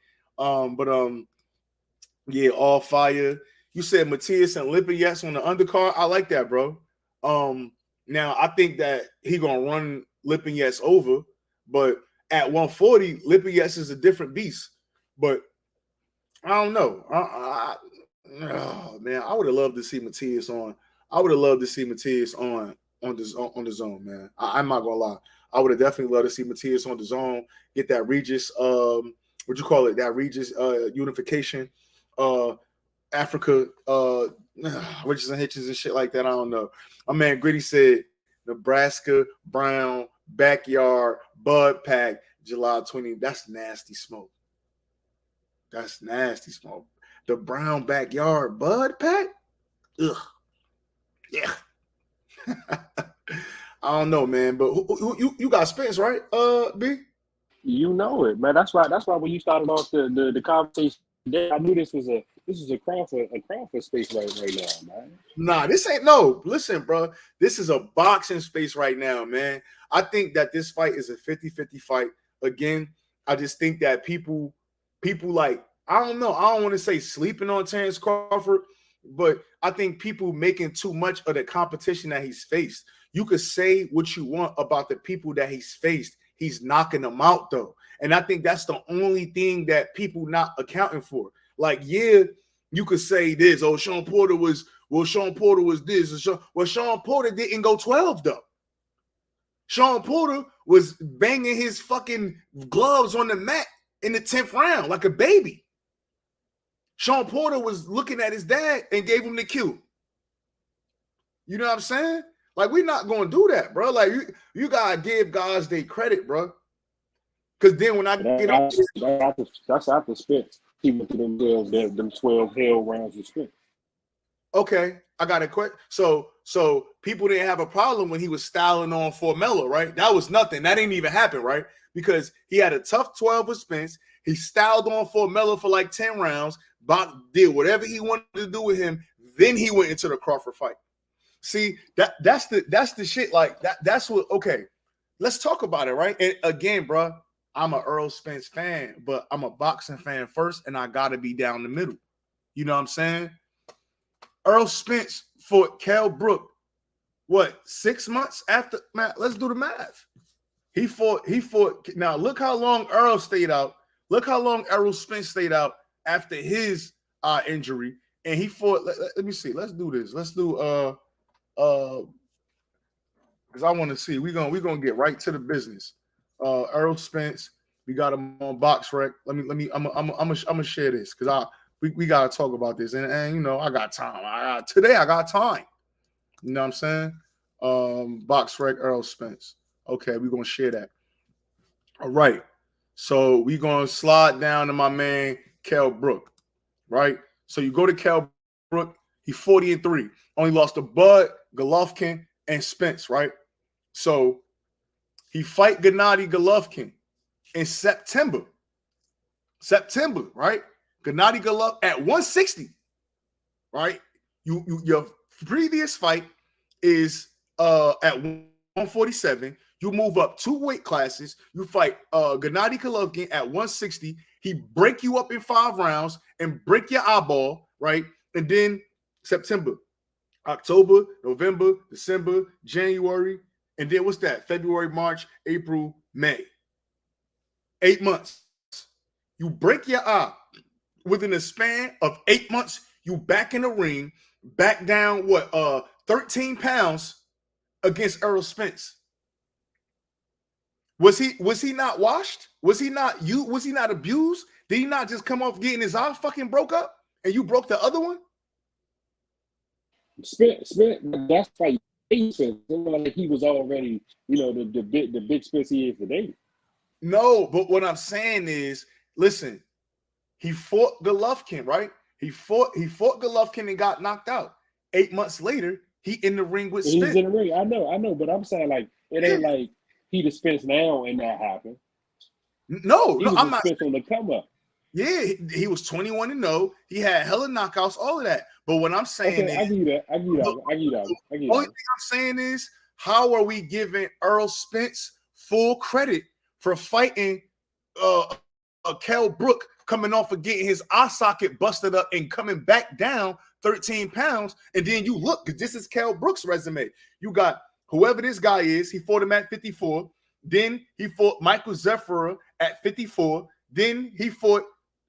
Yeah, all fire. You said Matias and Lipinets on the undercard. I like that, bro. Now I think that he gonna run Lipinets over, but at 140, Lipinets is a different beast. But I don't know. Oh, man, I would have loved to see Matias on. I would have loved to see Matias on the zone, man. I'm not gonna lie. I would have definitely loved to see Matias on the zone. Get that Regis, what you call it? That Regis unification, Africa, Riches and Hitches and shit like that. I don't know. My man Gritty said Nebraska Brown backyard Bud Pack July 20. That's nasty smoke. That's nasty smoke. The Brown backyard Bud Pack? Ugh. Yeah. I don't know, man. But you got Spence, right? B? You know it, man. That's why when you started off the conversation today, I knew this was a Crawford space right now, man. Nah, this ain't no. Listen, bro. This is a boxing space right now, man. I think that this fight is a 50-50 fight. Again, I just think that people like, I don't know. I don't want to say sleeping on Terrence Crawford, but I think people making too much of the competition that he's faced. You could say what you want about the people that he's faced. He's knocking them out, though. And I think that's the only thing that people not accounting for. Like, yeah, you could say this. Oh, Sean Porter was this. Well, Sean Porter didn't go 12, though. Sean Porter was banging his fucking gloves on the mat in the 10th round like a baby. Sean Porter was looking at his dad and gave him the cue. You know what I'm saying? Like, we're not going to do that, bro. Like, you got to give guys their credit, bro. Because then when I get on... That's after Spence. He went through them 12 hell rounds of Spence. Okay, I got a question. So people didn't have a problem when he was styling on Formella, right? That was nothing. That didn't even happen, right? Because he had a tough 12 with Spence. He styled on Formella for like 10 rounds. Bach did whatever he wanted to do with him. Then he went into the Crawford fight. See, that's the shit. Like that's what. Okay, let's talk about it, right? And again, bro, I'm a Earl Spence fan, but I'm a boxing fan first, and I gotta be down the middle. You know what I'm saying? Earl Spence fought Kell Brook, what, 6 months after? Man, let's do the math. He fought. Now look how long Earl stayed out. Look how long Errol Spence stayed out after his injury, and he fought. Let me see. Let's do this. Let's do because I want to see. We're gonna get right to the business. Errol Spence. We got him on BoxRec. Let me. I'm gonna share this because we gotta talk about this. And you know, I got time. Today I got time. You know what I'm saying? BoxRec, Errol Spence. Okay, we're gonna share that. All right. So we're gonna slide down to my man Kell Brook, right? So you go to Kell Brook, he's 40-3, only lost to Bud, Golovkin, and Spence, right? So he fight Gennady Golovkin in September, right? Gennady Golovkin at 160, right? Your previous fight is at 147. You move up 2 weight classes. You fight Gennady Golovkin at 160. He break you up in 5 rounds and break your eyeball, right? And then September, October, November, December, January, and then what's that? February, March, April, May. 8 months. You break your eye. Within a span of 8 months, you back in the ring, back down 13 pounds against Errol Spence. Was he not washed? Was he not abused? Did he not just come off getting his eye fucking broke up and you broke the other one? Spence, that's why like he was already, you know, the big Spence he is today. No, but what I'm saying is, listen, he fought Golovkin, right? He fought Golovkin and got knocked out. 8 months later, he in the ring with Spence. He's in the ring. I know, but I'm saying like it ain't like he the Spence now and that happened. No, I'm not Spence on the come up. Yeah, he was 21-0. He had hella knockouts, all of that. But what I'm saying is, I give you that. The only thing I'm saying is, how are we giving Errol Spence full credit for fighting Kell Brook coming off of getting his eye socket busted up and coming back down 13 pounds? And then you look, because this is Kell Brook's resume. You got whoever this guy is, he fought him at 54. Then he fought Michael Zephyr at 54. Then he fought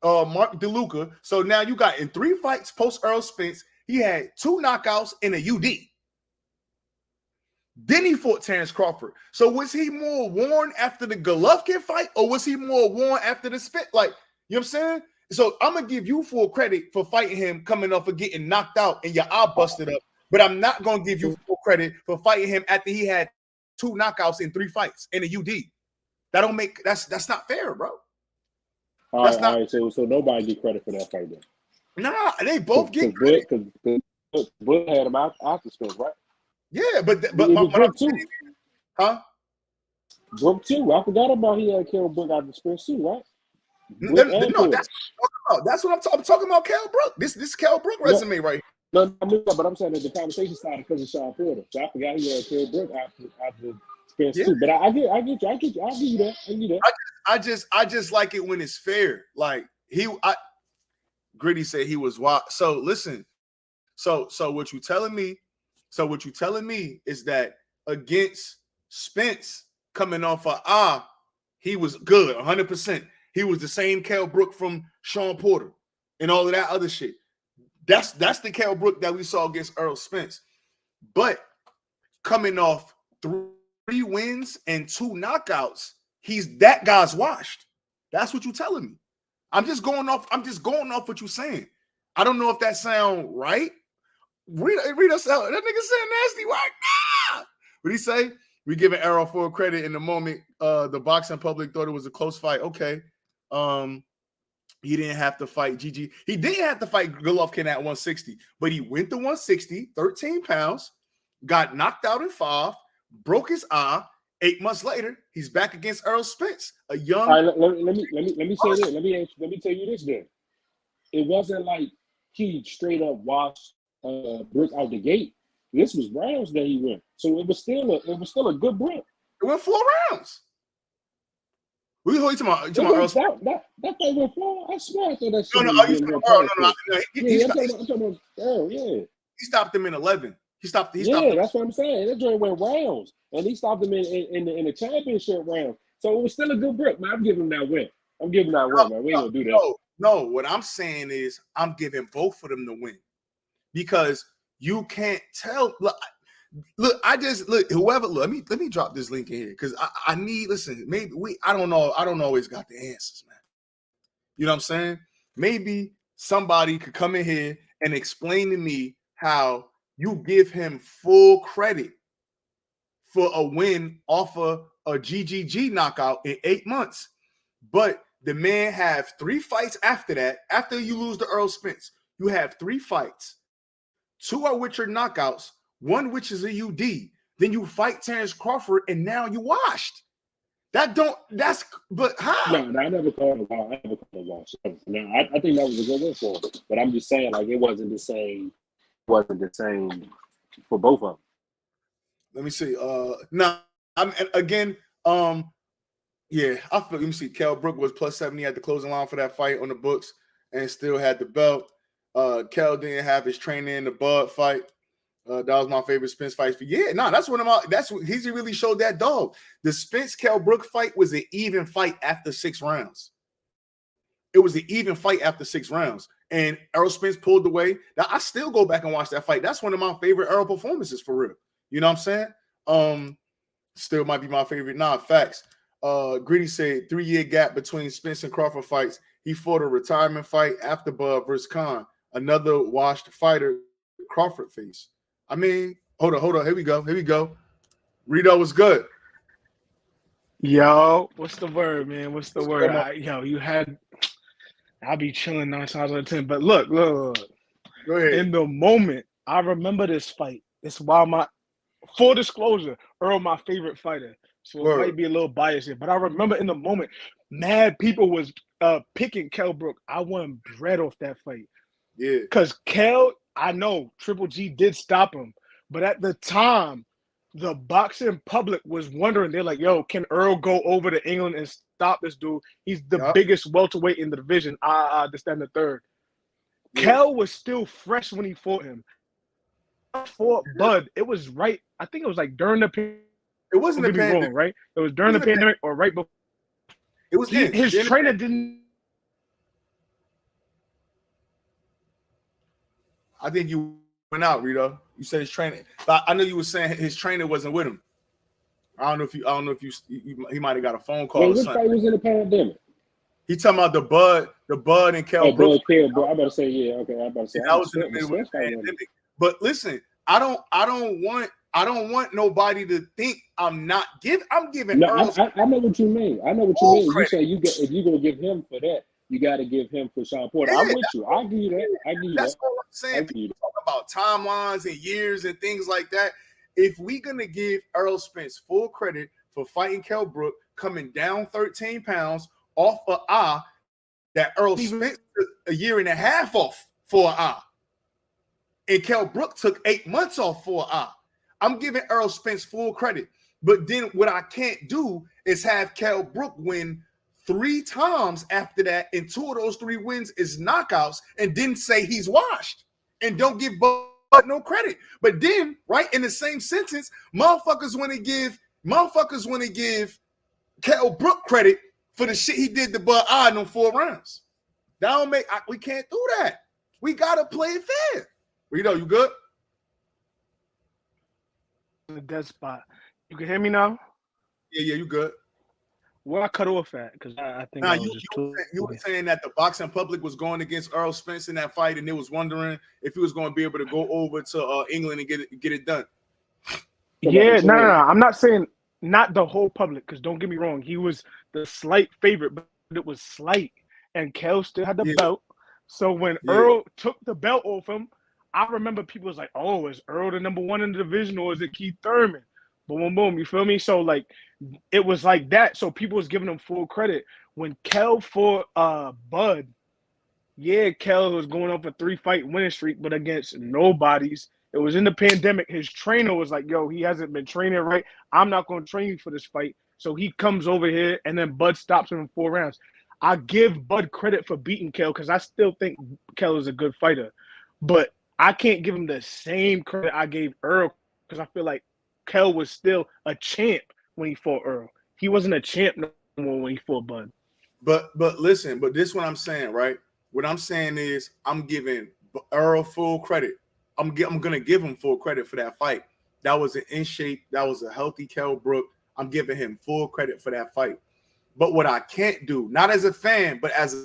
Mark DeLuca. So now you got in 3 fights post Errol Spence, he had 2 knockouts in a UD. Then he fought Terrence Crawford. So was he more worn after the Golovkin fight, or was he more worn after the Spence? Like, you know what I'm saying? So I'm gonna give you full credit for fighting him coming off of getting knocked out and your eye busted up, but I'm not gonna give you full credit for fighting him after he had 2 knockouts in 3 fights in a UD. That's not fair, bro. All right. So nobody get credit for that fight then. Nah, they both get credit. Because Bud had him out the Spence, right? Yeah, but Brook too. Huh? Brook too. I forgot about he had Kell Brook out the Spence too, right? No, that's what I'm talking about. That's what I'm talking about. Kell Brook. This Kell Brook resume right here. No, but I'm saying that the conversation started because of Sean Porter. So I forgot he had Kell Brook after Spence too. But I get you. I'll give you that. I just like it when it's fair. Like Gritty said he was wild. So listen. So what you telling me? So what you telling me is that against Spence coming off he was good 100%. He was the same Kell Brook from Sean Porter and all of that other shit. That's the Kell Brook that we saw against Errol Spence. But coming off 3 wins and 2 knockouts, that guy's washed. That's what you're telling me. I'm just going off what you're saying. I don't know if that sound right. Read us out. That nigga said nasty work. Nah. What he say? We giving Errol full credit in the moment. The boxing public thought it was a close fight. Okay. He didn't have to fight Gigi. He didn't have to fight Golovkin at 160, but he went to 160, 13 pounds, got knocked out in 5, broke his eye. 8 months later, he's back against Errol Spence, a young. All right, let me say this. Let me tell you this. Then it wasn't like he straight up washed Brook out the gate. This was rounds that he went, so it was still a good Brook. It went 4 rounds. Who you talking about? Errol Spence? That fight went 4. I swear I thought that shit. No. I'm talking about Errol. Yeah, he stopped him in 11. He stopped. That's what I'm saying. That joint went rounds, and he stopped him in the championship round. So it was still a good Brook, man. I'm giving him that win. Man. We ain't gonna do that. No, what I'm saying is I'm giving both of them the win. because you can't tell. Look, I just look whoever. Look, let me drop this link in here because I need. Listen, maybe I don't know. I don't always got the answers, man. You know what I'm saying? Maybe somebody could come in here and explain to me how you give him full credit for a win off of a GGG knockout in 8 months, but the man have 3 fights after that. After you lose to Errol Spence, you have 3 fights. 2 are which are knockouts, 1 which is a UD. Then you fight Terrence Crawford, and now you washed. But how? No, I never called a wash. I never called a wash. Now, I think that was a good win for him. But I'm just saying, like, it wasn't the same. Wasn't the same for both of them. Let me see. Now I'm again. Yeah, I feel. Let me see. Kell Brook was plus 70 at the closing line for that fight on the books, and still had the belt. Kell didn't have his training in the Bud fight. That was my favorite Spence fight. That's one of my. That's what he really showed that dog. The Spence Kell Brook fight was an even fight after 6 rounds. It was an even fight after 6 rounds, and Errol Spence pulled away. Now I still go back and watch that fight. That's one of my favorite Errol performances for real. You know what I'm saying? Still might be my favorite. Nah, facts. Gritty said 3-year gap between Spence and Crawford fights. He fought a retirement fight after Bud versus Khan. Another washed fighter Crawford face. I mean, hold on. Here we go. Rito was good. Yo, what's the word, man? What's the word? I'll be chilling 9 times out of 10. But look. Go ahead. In the moment, I remember this fight. It's why full disclosure, Earl, my favorite fighter. So it might be a little biased here, but I remember in the moment, mad people was picking Kell Brook. I won bread off that fight. Yeah. Because Kell, I know Triple G did stop him, but at the time, the boxing public was wondering. They're like, yo, can Earl go over to England and stop this dude? He's the biggest welterweight in the division. This, that, and the third. Yeah. Kell was still fresh when he fought him. Fought Bud. It was right. I think it was like during the pandemic. It wasn't the pandemic, right? It was during the pandemic or right before. It was his trainer didn't. I think you went out, Rito. You said his trainer. I know you were saying his trainer wasn't with him. I don't know if you he might have got a phone call. Which fight was in the pandemic? He talking about the Bud and Kell Brook. I'm about to say, yeah, okay. I'm about to say that was in the middle of the pandemic. But listen, I don't want nobody to think I'm giving. No, I know what you mean. You say if you gonna give him for that, you got to give him for Sean Porter. I'm with you. I give you that. That's all I'm saying. People talk about timelines and years and things like that. If we gonna give Errol Spence full credit for fighting Kell Brook, coming down 13 pounds off of that Errol Spence took a year and a half off for and Kell Brook took 8 months off for I'm giving Errol Spence full credit. But then what I can't do is have Kell Brook win 3 times after that, and 2 of those 3 wins is knockouts, and then say he's washed and don't give Bud no credit. But then, right in the same sentence, motherfuckers want to give Kell Brook credit for the shit he did to Bud in them 4 rounds. That don't make. We can't do that. We gotta play it fair. Rito, you good? The dead spot. You can hear me now? Yeah, you good. Where I cut off at? Because I think you were saying that the boxing public was going against Errol Spence in that fight, and they was wondering if he was going to be able to go over to England and get it done. Yeah, no. I'm not saying not the whole public, because don't get me wrong, he was the slight favorite, but it was slight, and Kell still had the belt. So when Earl took the belt off him, I remember people was like, "Oh, is Earl the number 1 in the division, or is it Keith Thurman?" Boom, boom. You feel me? So like, it was like that. So people was giving him full credit when Kell fought Bud. Yeah, Kell was going up a 3-fight winning streak, but against nobodies. It was in the pandemic. His trainer was like, "Yo, he hasn't been training right. I'm not going to train you for this fight." So he comes over here, and then Bud stops him in 4 rounds. I give Bud credit for beating Kell because I still think Kell is a good fighter, but I can't give him the same credit I gave Earl because I feel like Kell was still a champ when he fought Earl. He wasn't a champ no more when he fought Bud. But listen, this is what I'm saying, right? What I'm saying is I'm giving Earl full credit I'm gonna give him full credit for that fight. That was an in shape. That was a healthy Kell Brook. I'm giving him full credit for that fight. But what I can't do, not as a fan, but as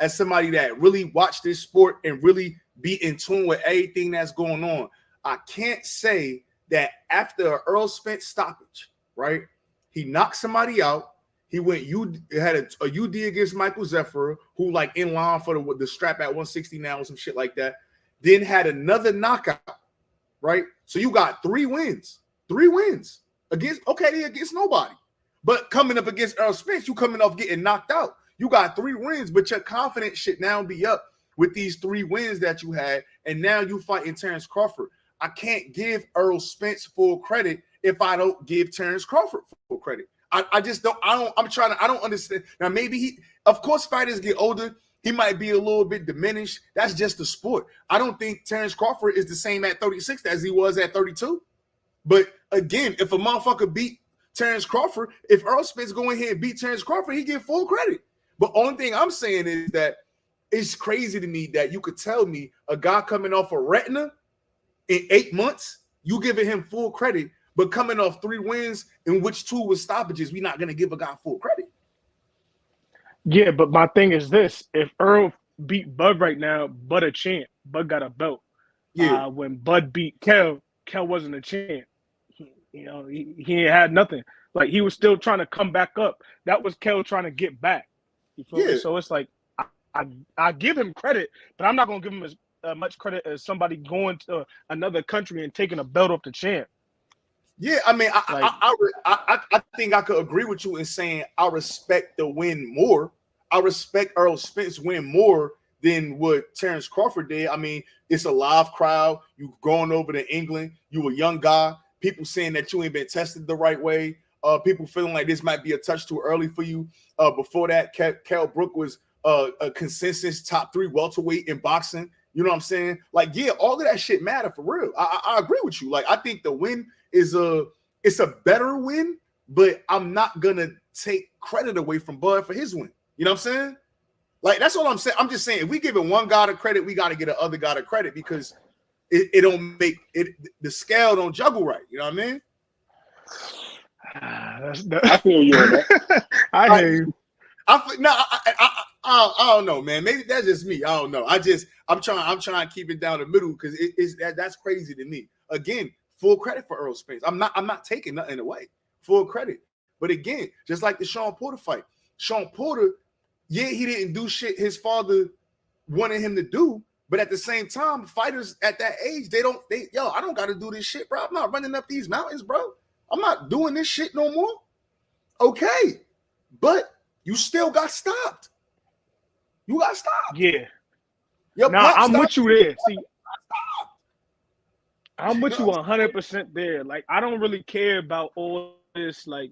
somebody that really watched this sport and really be in tune with everything that's going on, I can't say that after an Earl Spence stoppage, right? He knocked somebody out. He had a UD against Michael Zephyr, who like in line for the strap at 160 now or some shit like that. Then had another knockout, right? So you got 3 wins against nobody. But coming up against Earl Spence, you coming off getting knocked out. You got 3 wins, but your confidence should now be up with these 3 wins that you had, and now you fighting Terrence Crawford. I can't give Earl Spence full credit if I don't give Terrence Crawford full credit. I just don't. I don't understand. Now maybe of course, fighters get older. He might be a little bit diminished. That's just the sport. I don't think Terrence Crawford is the same at 36 as he was at 32. But again, if a motherfucker beat Terrence Crawford, if Earl Spence go in here and beat Terrence Crawford, he get full credit. But only thing I'm saying is that it's crazy to me that you could tell me a guy coming off a retina in 8 months, you giving him full credit, but coming off 3 wins in which 2 was stoppages, we're not going to give a guy full credit. Yeah, but my thing is this: if Earl beat Bud right now, Bud a champ. Bud got a belt. Yeah. When Bud beat Kell wasn't a champ. He ain't had nothing. Like he was still trying to come back up. That was Kell trying to get back. You feel me? So it's like I give him credit, but I'm not gonna give him as much credit as somebody going to another country and taking a belt off the champ. Yeah, I mean, I think I could agree with you in saying I respect the win more. I respect Earl Spence win more than what Terrence Crawford did. I mean, it's a live crowd. You going over to England. You a young guy. People saying that you ain't been tested the right way. People feeling like this might be a touch too early for you. Before that, Kell Brook was a consensus top 3 welterweight in boxing. You know what I'm saying? Like, yeah, all of that shit matter for real. I agree with you. Like, I think the win is it's a better win, but I'm not gonna take credit away from Bud for his win. You know what I'm saying? Like, that's all I'm saying. I'm just saying, if we giving one guy the credit, we got to get the other guy the credit because it don't make it, the scale don't juggle right. You know what I mean? I feel you on that. I hear you. I don't know, man. Maybe that's just me. I don't know. I'm trying to keep it down the middle because that's crazy to me. Again, full credit for Earl Spence. I'm not taking nothing away. Full credit. But again, just like the Sean Porter fight, Sean Porter, yeah, he didn't do shit his father wanted him to do. But at the same time, fighters at that age, I don't got to do this shit, bro. I'm not running up these mountains, bro. I'm not doing this shit no more. Okay. But you still got stopped. You got stopped. Yeah. Nah, I'm with you there. See, I'm with you 100% there. Like, I don't really care about all this. Like,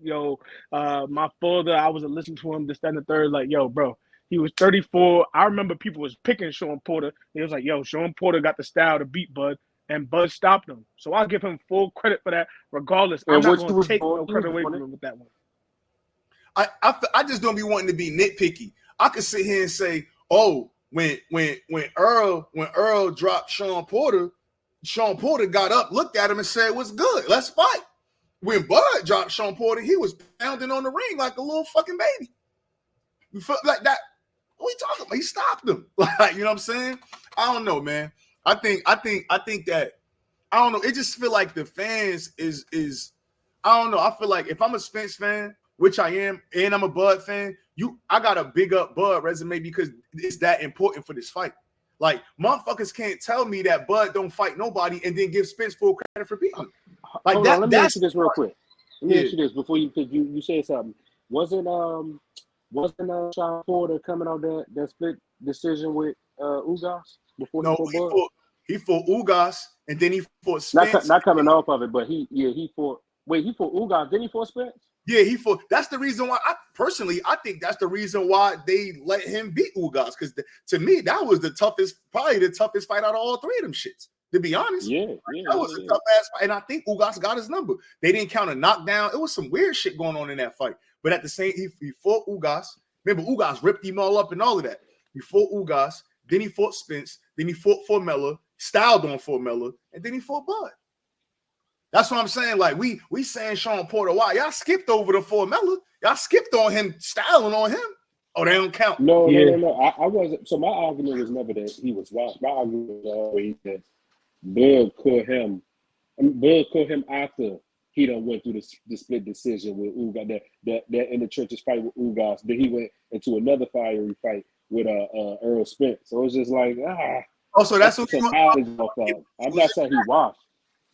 my father, I was listening to him, this, that, and the third. Like, bro, he was 34. I remember people was picking Sean Porter. It was like, Sean Porter got the style to beat Bud, and Bud stopped him. So I'll give him full credit for that, regardless. I'm not going to take no credit away from him with that one. I just don't be wanting to be nitpicky. I could sit here and say, oh, when Earl dropped Sean Porter got up, looked at him, and said, "What's good? Let's fight." When Bud dropped Sean Porter, he was pounding on the ring like a little fucking baby. You felt like that? What are you talking about? He stopped him. Like, you know what I'm saying? I don't know, man. I think that I don't know. It just feel like the fans is I don't know. I feel like if I'm a Spence fan, which I am, and I'm a Bud fan, I got to big up Bud resume because it's that important for this fight. Like, motherfuckers can't tell me that Bud don't fight nobody and then give Spence full credit for beating him. Like, hold that, on, let me ask you this real quick. Let me ask you this before you said something. Wasn't Sean Porter coming out that split decision with Ugas before he fought Ugas and then he fought Spence. Not coming off of it, but he fought. Wait, he fought Ugas, then he fought Spence. Yeah, he fought. That's the reason why I think that's the reason why they let him beat Ugas, because to me that was probably the toughest fight out of all 3 of them shits. To be honest, that was a tough ass fight, and I think Ugas got his number. They didn't count a knockdown. It was some weird shit going on in that fight. But at the same, he fought Ugas. Remember, Ugas ripped him all up and all of that. He fought Ugas, then he fought Spence, then he fought Formella, styled on Formella, and then he fought Bud. That's what I'm saying. Like we saying Sean Porter, why y'all skipped over the Formella? Y'all skipped on him, styling on him. Oh, they don't count. No. I wasn't. So my argument was never that he was washed. My argument was always that Bud caught him after he done went through the split decision with Ugas, that in the trenches fight with Ugas. Then he went into another fiery fight with Earl Spence. So it's just like Oh, so that's what I'm not saying he washed.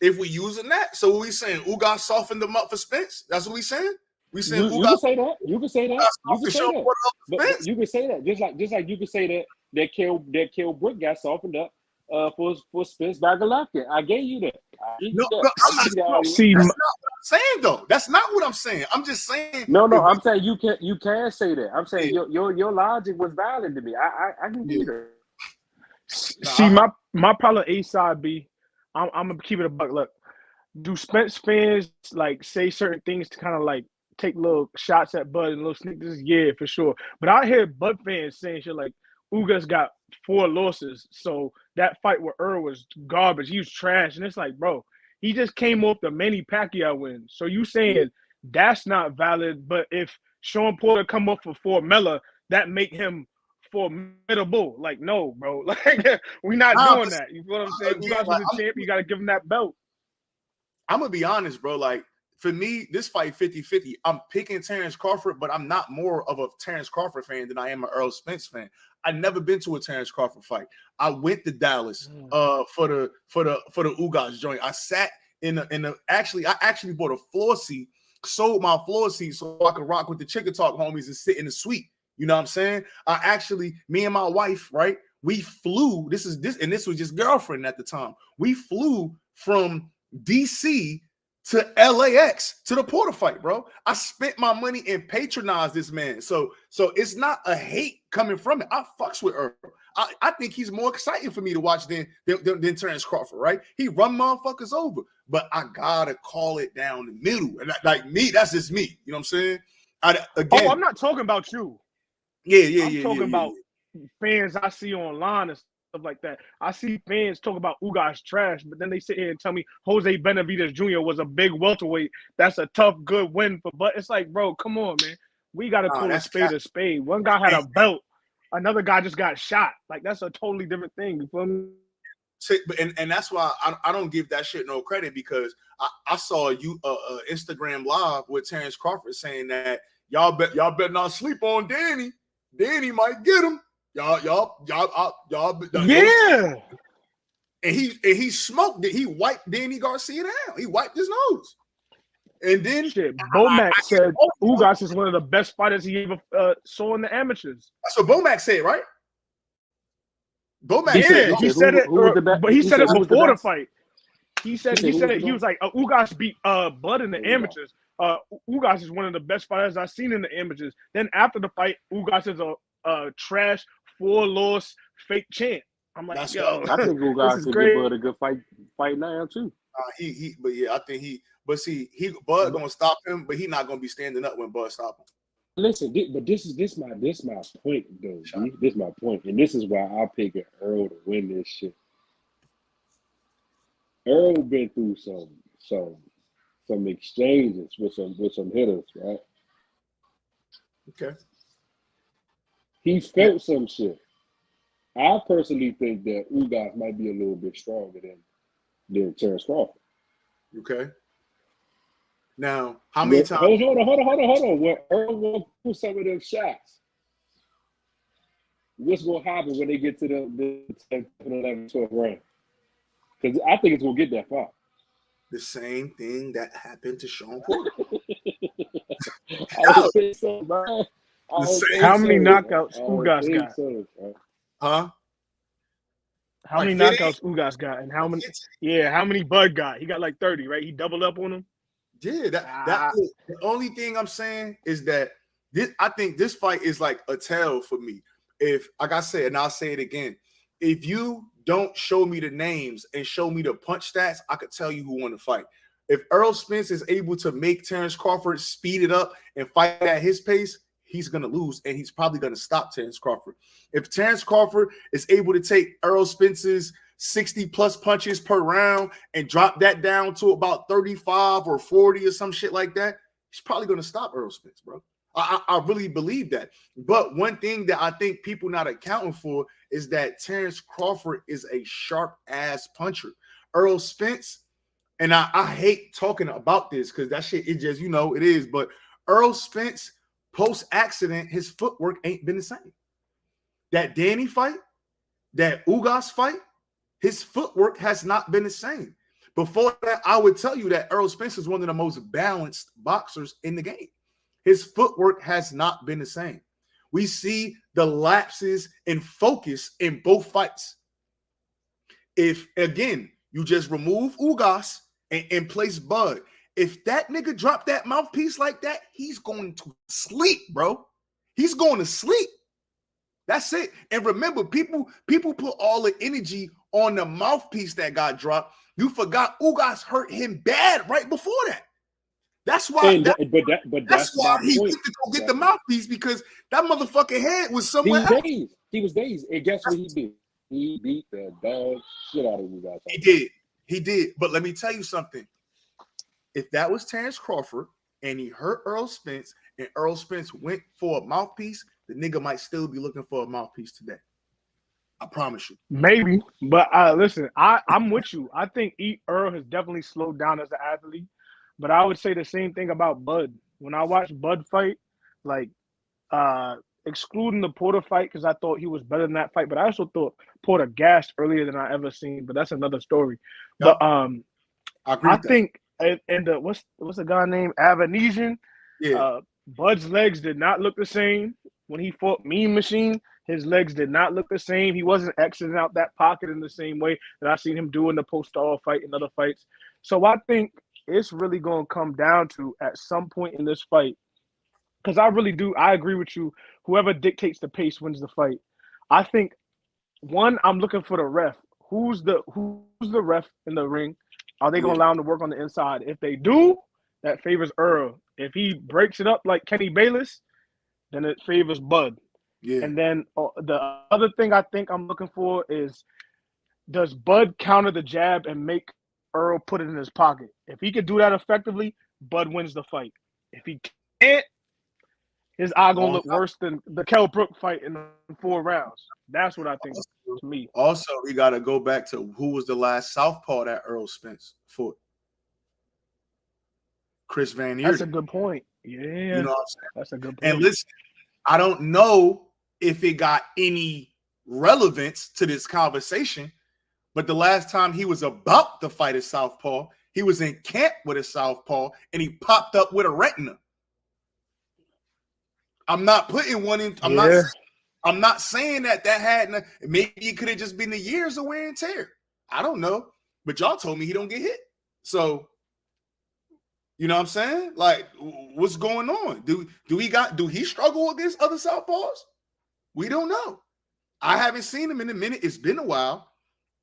If we using that, so what we saying? Ugas softened them up for Spence. That's what we saying. We saying You can say that. You can say that. You can say that. But you can say that. Just like you can say that Kell Brook got softened up for Spence by Golovkin. I gave you that. I'm not saying though. That's not what I'm saying. I'm just saying. No. I'm saying you can say that. I'm saying your logic was valid to me. I can do that. See, my problem A side B. I'm gonna keep it a buck. Look, do Spence fans like say certain things to kind of like take little shots at Bud and little sneakers? Yeah, for sure. But I hear Bud fans saying shit like Ugas got 4 losses, so that fight with Earl was garbage. He was trash, and it's like, bro, he just came off the Manny Pacquiao win. So you saying that's not valid? But if Sean Porter come up for Formella, that make him formidable. Like, no, bro. Like, we're not doing that. You know what I'm saying? Ugas was a champ. You got to give him that belt. I'm gonna be honest, bro. Like, for me, this fight 50-50. I'm picking Terrence Crawford, but I'm not more of a Terrence Crawford fan than I am an Earl Spence fan. I've never been to a Terrence Crawford fight. I went to Dallas for the Ugas joint. I sat in the I actually bought a floor seat, sold my floor seat so I could rock with the Chicken Talk homies and sit in the suite. You know what I'm saying? Me and my wife, right? We flew. This was just girlfriend at the time. We flew from DC to LAX to the Porter fight, bro. I spent my money and patronized this man. So it's not a hate coming from it. I fucks with Earl. I think he's more exciting for me to watch than Terrence Crawford, right? He run motherfuckers over, but I gotta call it down the middle. And like me, that's just me. You know what I'm saying? I'm not talking about you. I'm talking about fans I see online and stuff like that. I see fans talk about Ugas trash, but then they sit here and tell me Jose Benavidez Jr. was a big welterweight. That's a tough, good win for. But it's like, bro, come on, man. We got to call a spade a spade. One guy had a belt. Another guy just got shot. Like, that's a totally different thing. You feel me? And that's why I don't give that shit no credit, because I saw Instagram live with Terrence Crawford saying that y'all better not sleep on Danny. Danny might get him. Y'all. Yeah. And he smoked it. He wiped Danny Garcia down. He wiped his nose. And then Bomac said Ugas is one of the best fighters he ever saw in the amateurs. That's what Bomac said, right? Bomac he said it before the fight. He said he was like Ugas beat Bud in the amateurs. Ugas is one of the best fighters I've seen in the amateurs. Then after the fight, Ugas is a trash 4-loss fake champ. I'm like, yo, I think Ugas could give Bud a good fight now too. Bud gonna stop him, but he not gonna be standing up when Bud stop him. Listen, but this my point though. This is my point, and this is why I pick Earl to win this shit. Earl been through some exchanges with some hitters, right? Okay. He felt some shit. I personally think that Ugas might be a little bit stronger than Terrence Crawford. Okay. Now, how many times? Hold on. When Earl won't put some of them shots, what's going to happen when they get to the 10th, 11th, 12th round? Because I think it's going to get that far. The same thing that happened to Sean Porter. How many knockouts Ugas got? Huh? How many knockouts Ugas got, and how many Bud got? He got like 30, right? He doubled up on him. Yeah, the only thing I'm saying is that I think this fight is like a tell for me. If, like I said, and I'll say it again, if you don't show me the names and show me the punch stats, I could tell you who won the fight. If Earl Spence is able to make Terrence Crawford speed it up and fight at his pace, he's going to lose, and he's probably going to stop Terrence Crawford. If Terrence Crawford is able to take Earl Spence's 60 plus punches per round and drop that down to about 35 or 40 or some shit like that, he's probably going to stop Errol Spence, bro. I really believe that. But one thing that I think people not accounting for is that Terrence Crawford is a sharp ass puncher. Errol Spence, and I hate talking about this because that shit, it just, it is. But Errol Spence, post-accident, his footwork ain't been the same. That Danny fight, that Ugas fight, his footwork has not been the same. Before that, I would tell you that Errol Spence is one of the most balanced boxers in the game. His footwork has not been the same. We see the lapses in focus in both fights. If, again, you just remove Ugas and place Bud, if that nigga drop that mouthpiece like that, he's going to sleep, bro. He's going to sleep. That's it. And remember, people put all the energy on the mouthpiece that got dropped. You forgot Ugas hurt him bad right before that. That's why. That's why he went to go get the mouthpiece, because that motherfucking head was somewhere else. He was dazed. And guess what he did? He beat the dog shit out of Ugas. He did. But let me tell you something. If that was Terrence Crawford and he hurt Errol Spence and Errol Spence went for a mouthpiece, the nigga might still be looking for a mouthpiece today. I promise you. Maybe. But listen, I'm with you. I think Earl has definitely slowed down as an athlete. But I would say the same thing about Bud. When I watched Bud fight, like excluding the Porter fight, because I thought he was better than that fight, but I also thought Porter gassed earlier than I ever seen. But that's another story. Yep. But I think and what's the guy named Avanesian? Yeah. Bud's legs did not look the same when he fought Mean Machine. His legs did not look the same. He wasn't exiting out that pocket in the same way that I've seen him do in the post-all fight and other fights. So I think it's really going to come down to, at some point in this fight, because I agree with you, whoever dictates the pace wins the fight. I think, one, I'm looking for the ref. Who's the ref in the ring? Are they going to allow him to work on the inside? If they do, that favors Earl. If he breaks it up like Kenny Bayless, then it favors Bud. Yeah. And then the other thing I think I'm looking for is, does Bud counter the jab and make Earl put it in his pocket? If he could do that effectively, Bud wins the fight. If he can't, his eye gonna look worse than the Kell Brook fight in 4 rounds. That's what I think to me. Also, we got to go back to who was the last southpaw that Errol Spence fought. Chris Van Eerden. That's a good point. Yeah, you know what I'm saying? That's a good point. And listen, I don't know if it got any relevance to this conversation, but the last time he was about to fight a southpaw, he was in camp with a southpaw and he popped up with a retina. I'm not putting one in. I'm not saying that had. Maybe it could have just been the years of wear and tear. I don't know, but y'all told me he don't get hit. So, you know what I'm saying? Like, what's going on? Do he struggle against other southpaws? We don't know. I haven't seen him in a minute. It's been a while.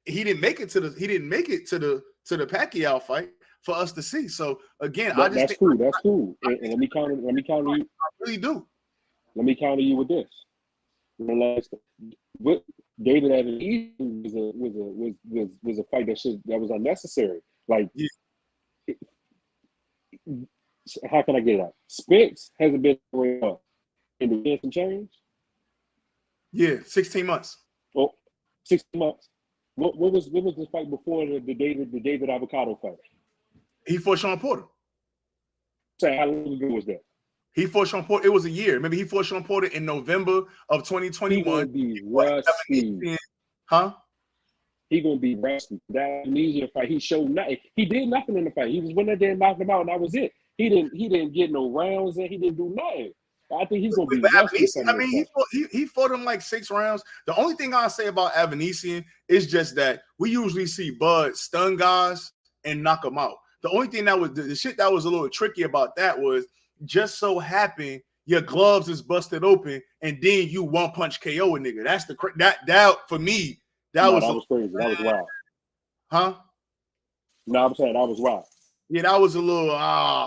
He didn't make it to the Pacquiao fight for us to see. So again, that's cool. And let me counter you. I really do. Let me counter you with this. With David Evans was a fight that was unnecessary. Like, how can I get it out? Spence hasn't been in the years and change. Yeah, 16 months. Oh, 16 months. What was the fight before the David Avocado fight? He fought Sean Porter. So how long ago was that? He fought Sean Porter. It was a year. Maybe he fought Sean Porter in November of 2021. He rusty. Huh? He gonna be rusty. That Indonesia fight, he showed nothing. He did nothing in the fight. He was winning there and knocked him out, and that was it. He didn't get no rounds in. He didn't do nothing. I think he's gonna be rusty. I mean, he fought him like 6 rounds. The only thing I say about Avanesian is just that we usually see Bud stun guys and knock them out. The only thing that was the shit that was a little tricky about that was just so happened your gloves is busted open and then you one punch KO a nigga. That's that for me. That was crazy. That was wild. Huh? No, I'm saying that was wild. Yeah, that was a little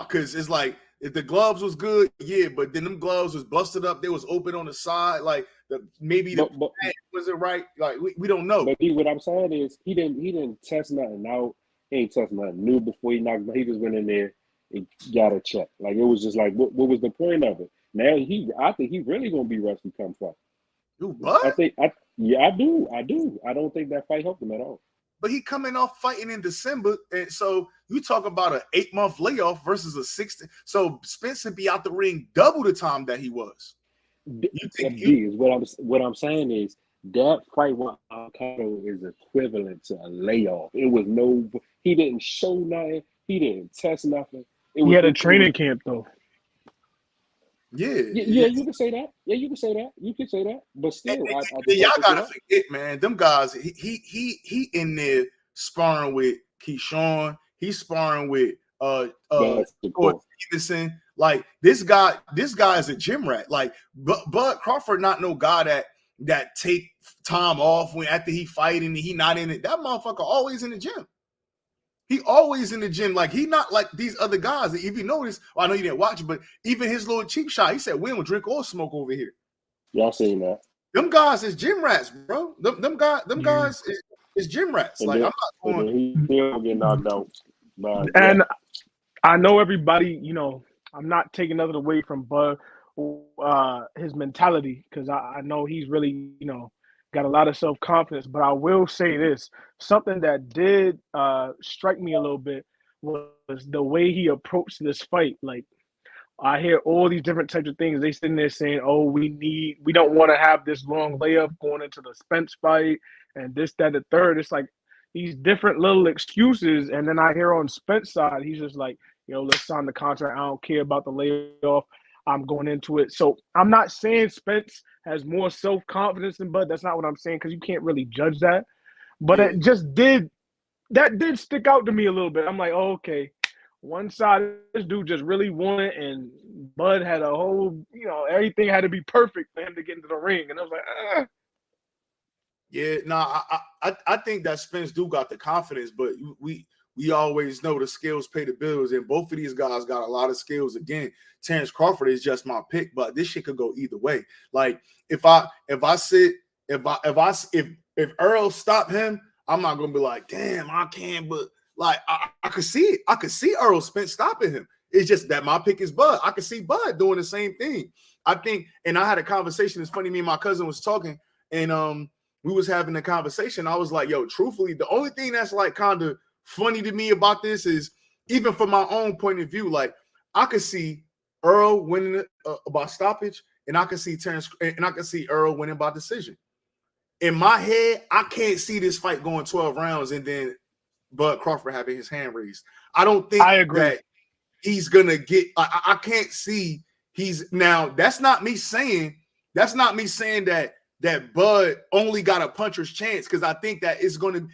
because it's like if the gloves was good, yeah, but then them gloves was busted up. They was open on the side. Like maybe the plan wasn't right. Like we don't know. But what I'm saying is he didn't test nothing out. He ain't test nothing new before he knocked. He just went in there and got a check. Like it was just like, what was the point of it? Now I think he really gonna be rusty come fight. Dude, what? I do. I don't think that fight helped him at all. But he coming off fighting in December, and so you talk about an 8-month layoff versus a 16. So Spencer be out the ring double the time that he was. What I'm saying is that fight with Alcado is equivalent to a layoff. It was he didn't show nothing. He didn't test nothing. He had a training camp though. Yeah, you can say that. Yeah, you can say that. You can say that. But still, y'all gotta forget, man. Them guys, he in there sparring with Keyshawn. He's sparring with Stevenson. Like this guy is a gym rat. Like Bud Crawford, not no guy that take time off when after he fighting and he not in it. That motherfucker always in the gym. He always in the gym. Like he not like these other guys. If you notice, I know you didn't watch, but even his little cheap shot, he said, "We don't drink or smoke over here." Y'all seen that? Them guys is gym rats, bro. Them guys is gym rats. And like then, I'm not going. He still get knocked out. And I know everybody. You know, I'm not taking nothing away from Bud, his mentality, because I know he's really, you know, got a lot of self-confidence. But I will say this, something that did strike me a little bit was the way he approached this fight. Like, I hear all these different types of things. They sitting there saying, oh, we don't want to have this long layup going into the Spence fight and this, that, the third. It's like these different little excuses. And then I hear on Spence's side, he's just like, yo, let's sign the contract. I don't care about the layoff. I'm going into it. So I'm not saying Spence has more self-confidence than Bud. That's not what I'm saying, because you can't really judge that. But it just did stick out to me a little bit. I'm like, oh, okay. One side, this dude just really won it, and Bud had a whole, you know, everything had to be perfect for him to get into the ring. And I was like, Yeah, I think that Spence do got the confidence, but we always know the skills pay the bills, and both of these guys got a lot of skills. Again, Terrence Crawford is just my pick, but this shit could go either way. Like if Earl stop him, I'm not gonna be like, damn, I can't, but like I could see it. I could see Earl Spence stopping him. It's just that my pick is Bud. I could see Bud doing the same thing. I think, and I had a conversation. It's funny, me and my cousin was talking, and we was having a conversation. I was like, yo, truthfully, the only thing that's like kind of funny to me about this is, even from my own point of view, like I could see Earl winning by stoppage, and I could see Terrence, and I could see Earl winning by decision. In my head, I can't see this fight going 12 rounds and then Bud Crawford having his hand raised. I don't think that he's gonna get. I can't see now. That's not me saying that Bud only got a puncher's chance, because I think that he's gonna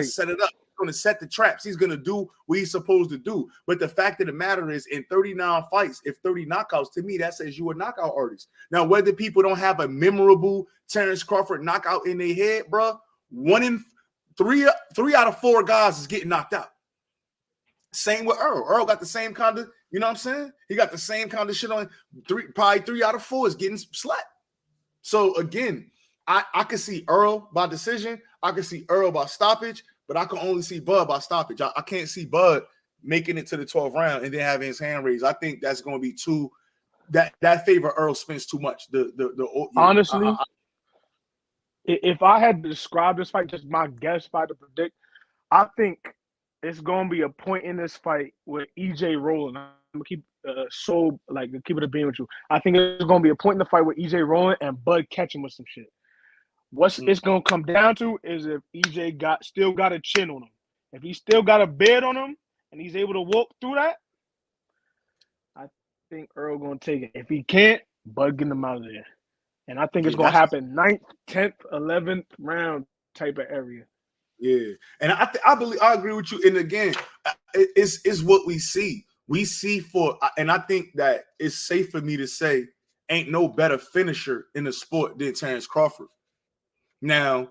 set it up. Going to set the traps. He's going to do what he's supposed to do. But the fact of the matter is, in 39 fights, if 30 knockouts, to me, that says you a knockout artist. Now, whether people don't have a memorable Terrence Crawford knockout in their head, bro, three out of 4 guys is getting knocked out. Same with Earl. Earl got the same kind of, you know what I'm saying? He got the same kind of shit on. Probably 3 out of 4 is getting slapped. So again, I can see Earl by decision. I can see Earl by stoppage. But I can only see Bud by stoppage. I can't see Bud making it to the 12th round and then having his hand raised. I think that's going to be too that favor Earl Spence too much. Honestly, if I had to describe this fight, just my guess, if I had to predict, I think it's going to be a point in this fight where EJ rolling. I'm gonna keep keep it a beam with you. I think it's going to be a point in the fight where EJ rolling and Bud catching with some shit. What it's gonna come down to is if EJ still got a chin on him. If he still got a bed on him and he's able to walk through that, I think Earl gonna take it. If he can't, Bud getting him out of there. And I think it's gonna happen 9th, 10th, 11th round type of area. Yeah, and I agree with you. And again, it's what we see. We see and I think that it's safe for me to say, ain't no better finisher in the sport than Terrence Crawford. Now,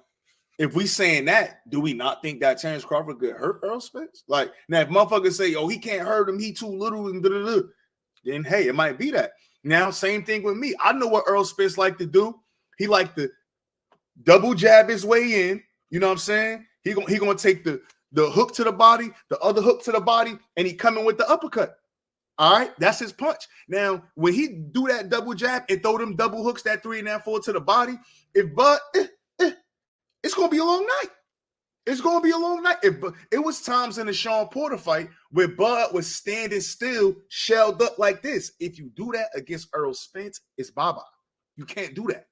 if we saying that, do we not think that Terrence Crawford could hurt Earl Spence? Like, now if motherfuckers say, oh, he can't hurt him, he too little, and then hey, it might be that. Now, same thing with me. I know what Earl Spence like to do. He like to double jab his way in. You know what I'm saying? He gonna take the hook to the body, the other hook to the body, and he coming with the uppercut. All right, that's his punch. Now, when he do that double jab and throw them double hooks, that 3 and that 4 to the body, if Bud, it's gonna be a long night. It's gonna be a long night. It was times in the Sean Porter fight where Bud was standing still, shelled up like this. If you do that against Errol Spence, it's bye-bye. You can't do that.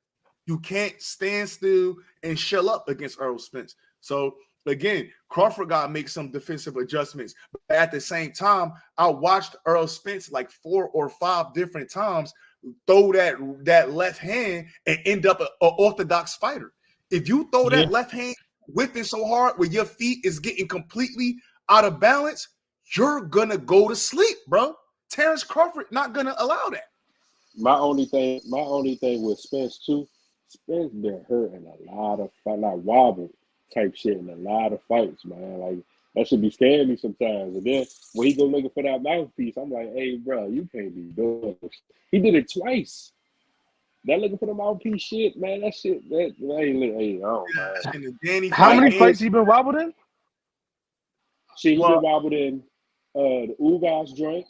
You can't stand still and shell up against Errol Spence. So again, Crawford got to make some defensive adjustments. But at the same time, I watched Errol Spence like 4 or 5 different times throw that left hand and end up an orthodox fighter. If you throw that left hand whipping so hard where your feet is getting completely out of balance, you're gonna go to sleep, bro. Terrence Crawford not gonna allow that. My only thing with Spence too, Spence been hurt in a lot of fight, like wobble type shit in a lot of fights, man. Like that should be scaring me sometimes. And then when he go looking for that mouthpiece, I'm like, hey, bro, you can't be doing this. He did it twice. That looking for the mouthpiece shit, man. That shit, man. How many fights he been wobbled in? He been wobbled in the Ugas joint.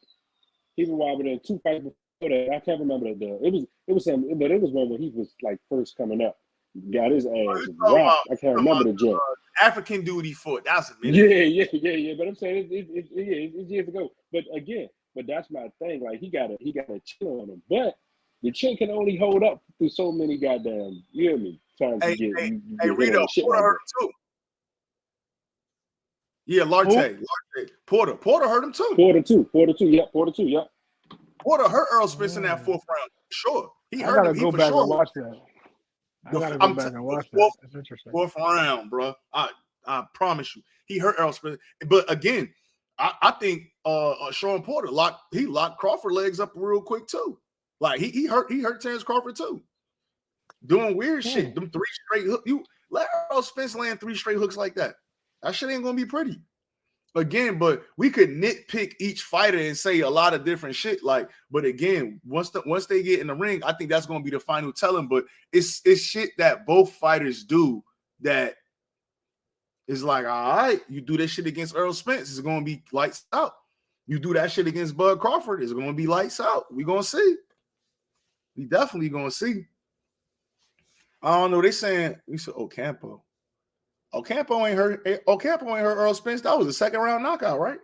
He been wobbled in 2 fights before that. I can't remember that. It was something, but it was one where he was like first coming up. Got his ass rocked. I can't remember the joint. African dude he fought. That's a minute. Yeah. But I'm saying it's years ago. But again, that's my thing. Like he got a chill on him, but the chin can only hold up through so many goddamn, you hear me? Hey, Rito, Porter hurt him too. Yeah, Larte. Porter hurt him too. Porter too. Yep. Porter hurt Earl Spence in that 4th round. Sure. He hurt him. Go back and watch that. I gotta go back and watch that. That's interesting. 4th round, bro. I promise you. He hurt Earl Spence. But again, I think Sean Porter locked Crawford legs up real quick too. Like he hurt Terrence Crawford too. Doing weird shit. Them 3 straight hooks. You let Earl Spence land 3 straight hooks like that. That shit ain't gonna be pretty. Again, but we could nitpick each fighter and say a lot of different shit. Like, but again, once they get in the ring, I think that's gonna be the final telling. But it's shit that both fighters do that is like, all right, you do this shit against Earl Spence, it's gonna be lights out. You do that shit against Bud Crawford, it's gonna be lights out. We gonna see. We definitely gonna see. I don't know. They saying we said Ocampo. Ocampo ain't hurt Earl Spence. That was a 2nd round knockout, right?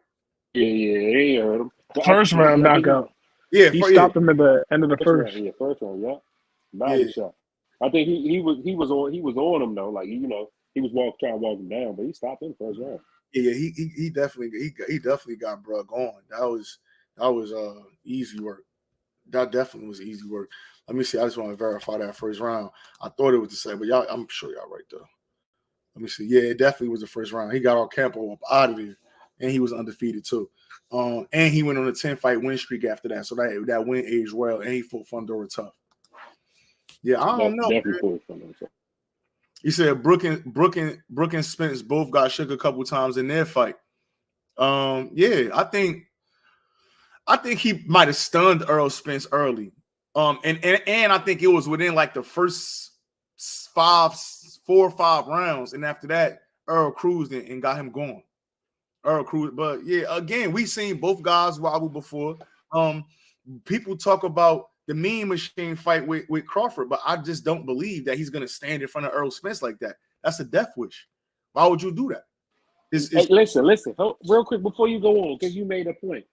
Yeah, he hurt him. First round knockout. Yeah, he stopped him at the end of the first. First round, yeah. Body shot. I think he was on him though. Like, you know, he was trying to walk him down, but he stopped him first round. Yeah, he definitely got bro going. That was easy work. That definitely was easy work. Let me see. I just want to verify that first round. I thought it was the same, but y'all, I'm sure y'all right though. Let me see. Yeah, it definitely was the first round. He got Ocampo up out of there, and he was undefeated too. And he went on a 10-fight win streak after that, so that win aged well, and he fought Fundora tough. Yeah, I don't know. Definitely fought Fundora tough. He said Brook and Spence both got shook a couple times in their fight. Yeah, I think he might have stunned Earl Spence early. And I think it was within like the first 4 or 5 rounds, and after that, Earl cruised and got him going. But yeah, again, we've seen both guys wobble before. People talk about the Mean Machine fight with Crawford, but I just don't believe that he's gonna stand in front of Earl Spence like that. That's a death wish. Why would you do that? Hey, listen, real quick before you go on, because you made a point.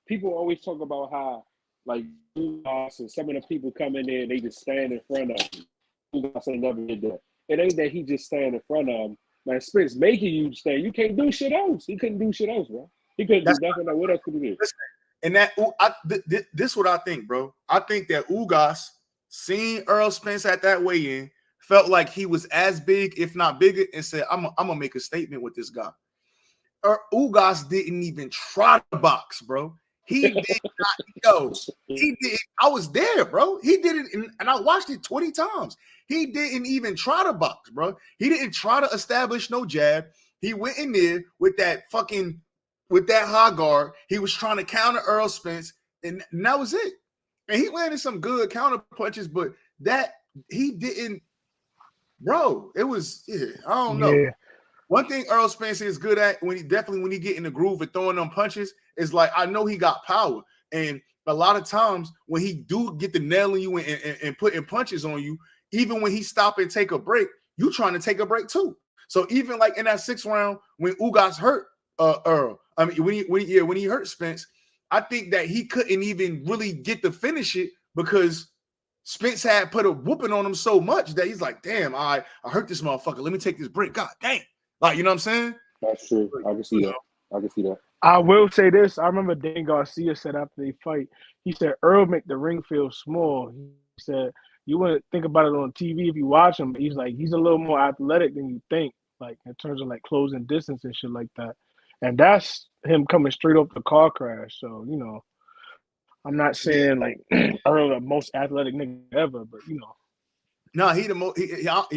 People always talk about how like and some of the people come in there and they just stand in front of him. Never did that. It ain't that he just stand in front of him. Man, Spence making you stand. You can't do shit else. He couldn't do shit else, bro. He couldn't do nothing. What else could he do? Listen, and this is what I think, bro. I think that Ugas seeing Earl Spence at that weigh-in felt like he was as big, if not bigger, and said, I'm gonna make a statement with this guy. Ugas didn't even try to box, bro. He did not. He did. I was there, bro. He did it, and I watched it 20 times. He didn't even try to box, bro. He didn't try to establish no jab. He went in there with that high guard. He was trying to counter Earl Spence, and that was it. And he landed some good counter punches, but that he didn't bro. It was, I don't know. Yeah. One thing Earl Spence is good at when he get in the groove of throwing them punches is like, I know he got power. And a lot of times when he do get the nailing you and putting punches on you, even when he stop and take a break, you trying to take a break too. So even like in that 6th round when Ugas hurt Earl, I mean when he hurt Spence, I think that he couldn't even really get to finish it because Spence had put a whooping on him so much that he's like, damn, I hurt this motherfucker. Let me take this break. God damn. Like, you know what I'm saying? That's true. I can see that. I can see that. I will say this. I remember Dan Garcia said after they fight, he said, Earl make the ring feel small. He said, you wouldn't think about it on TV if you watch him. He's like, he's a little more athletic than you think, like in terms of like closing distance and shit like that. And that's him coming straight off the car crash. So, you know, I'm not saying like Earl the most athletic nigga ever, but you know. No, he the most.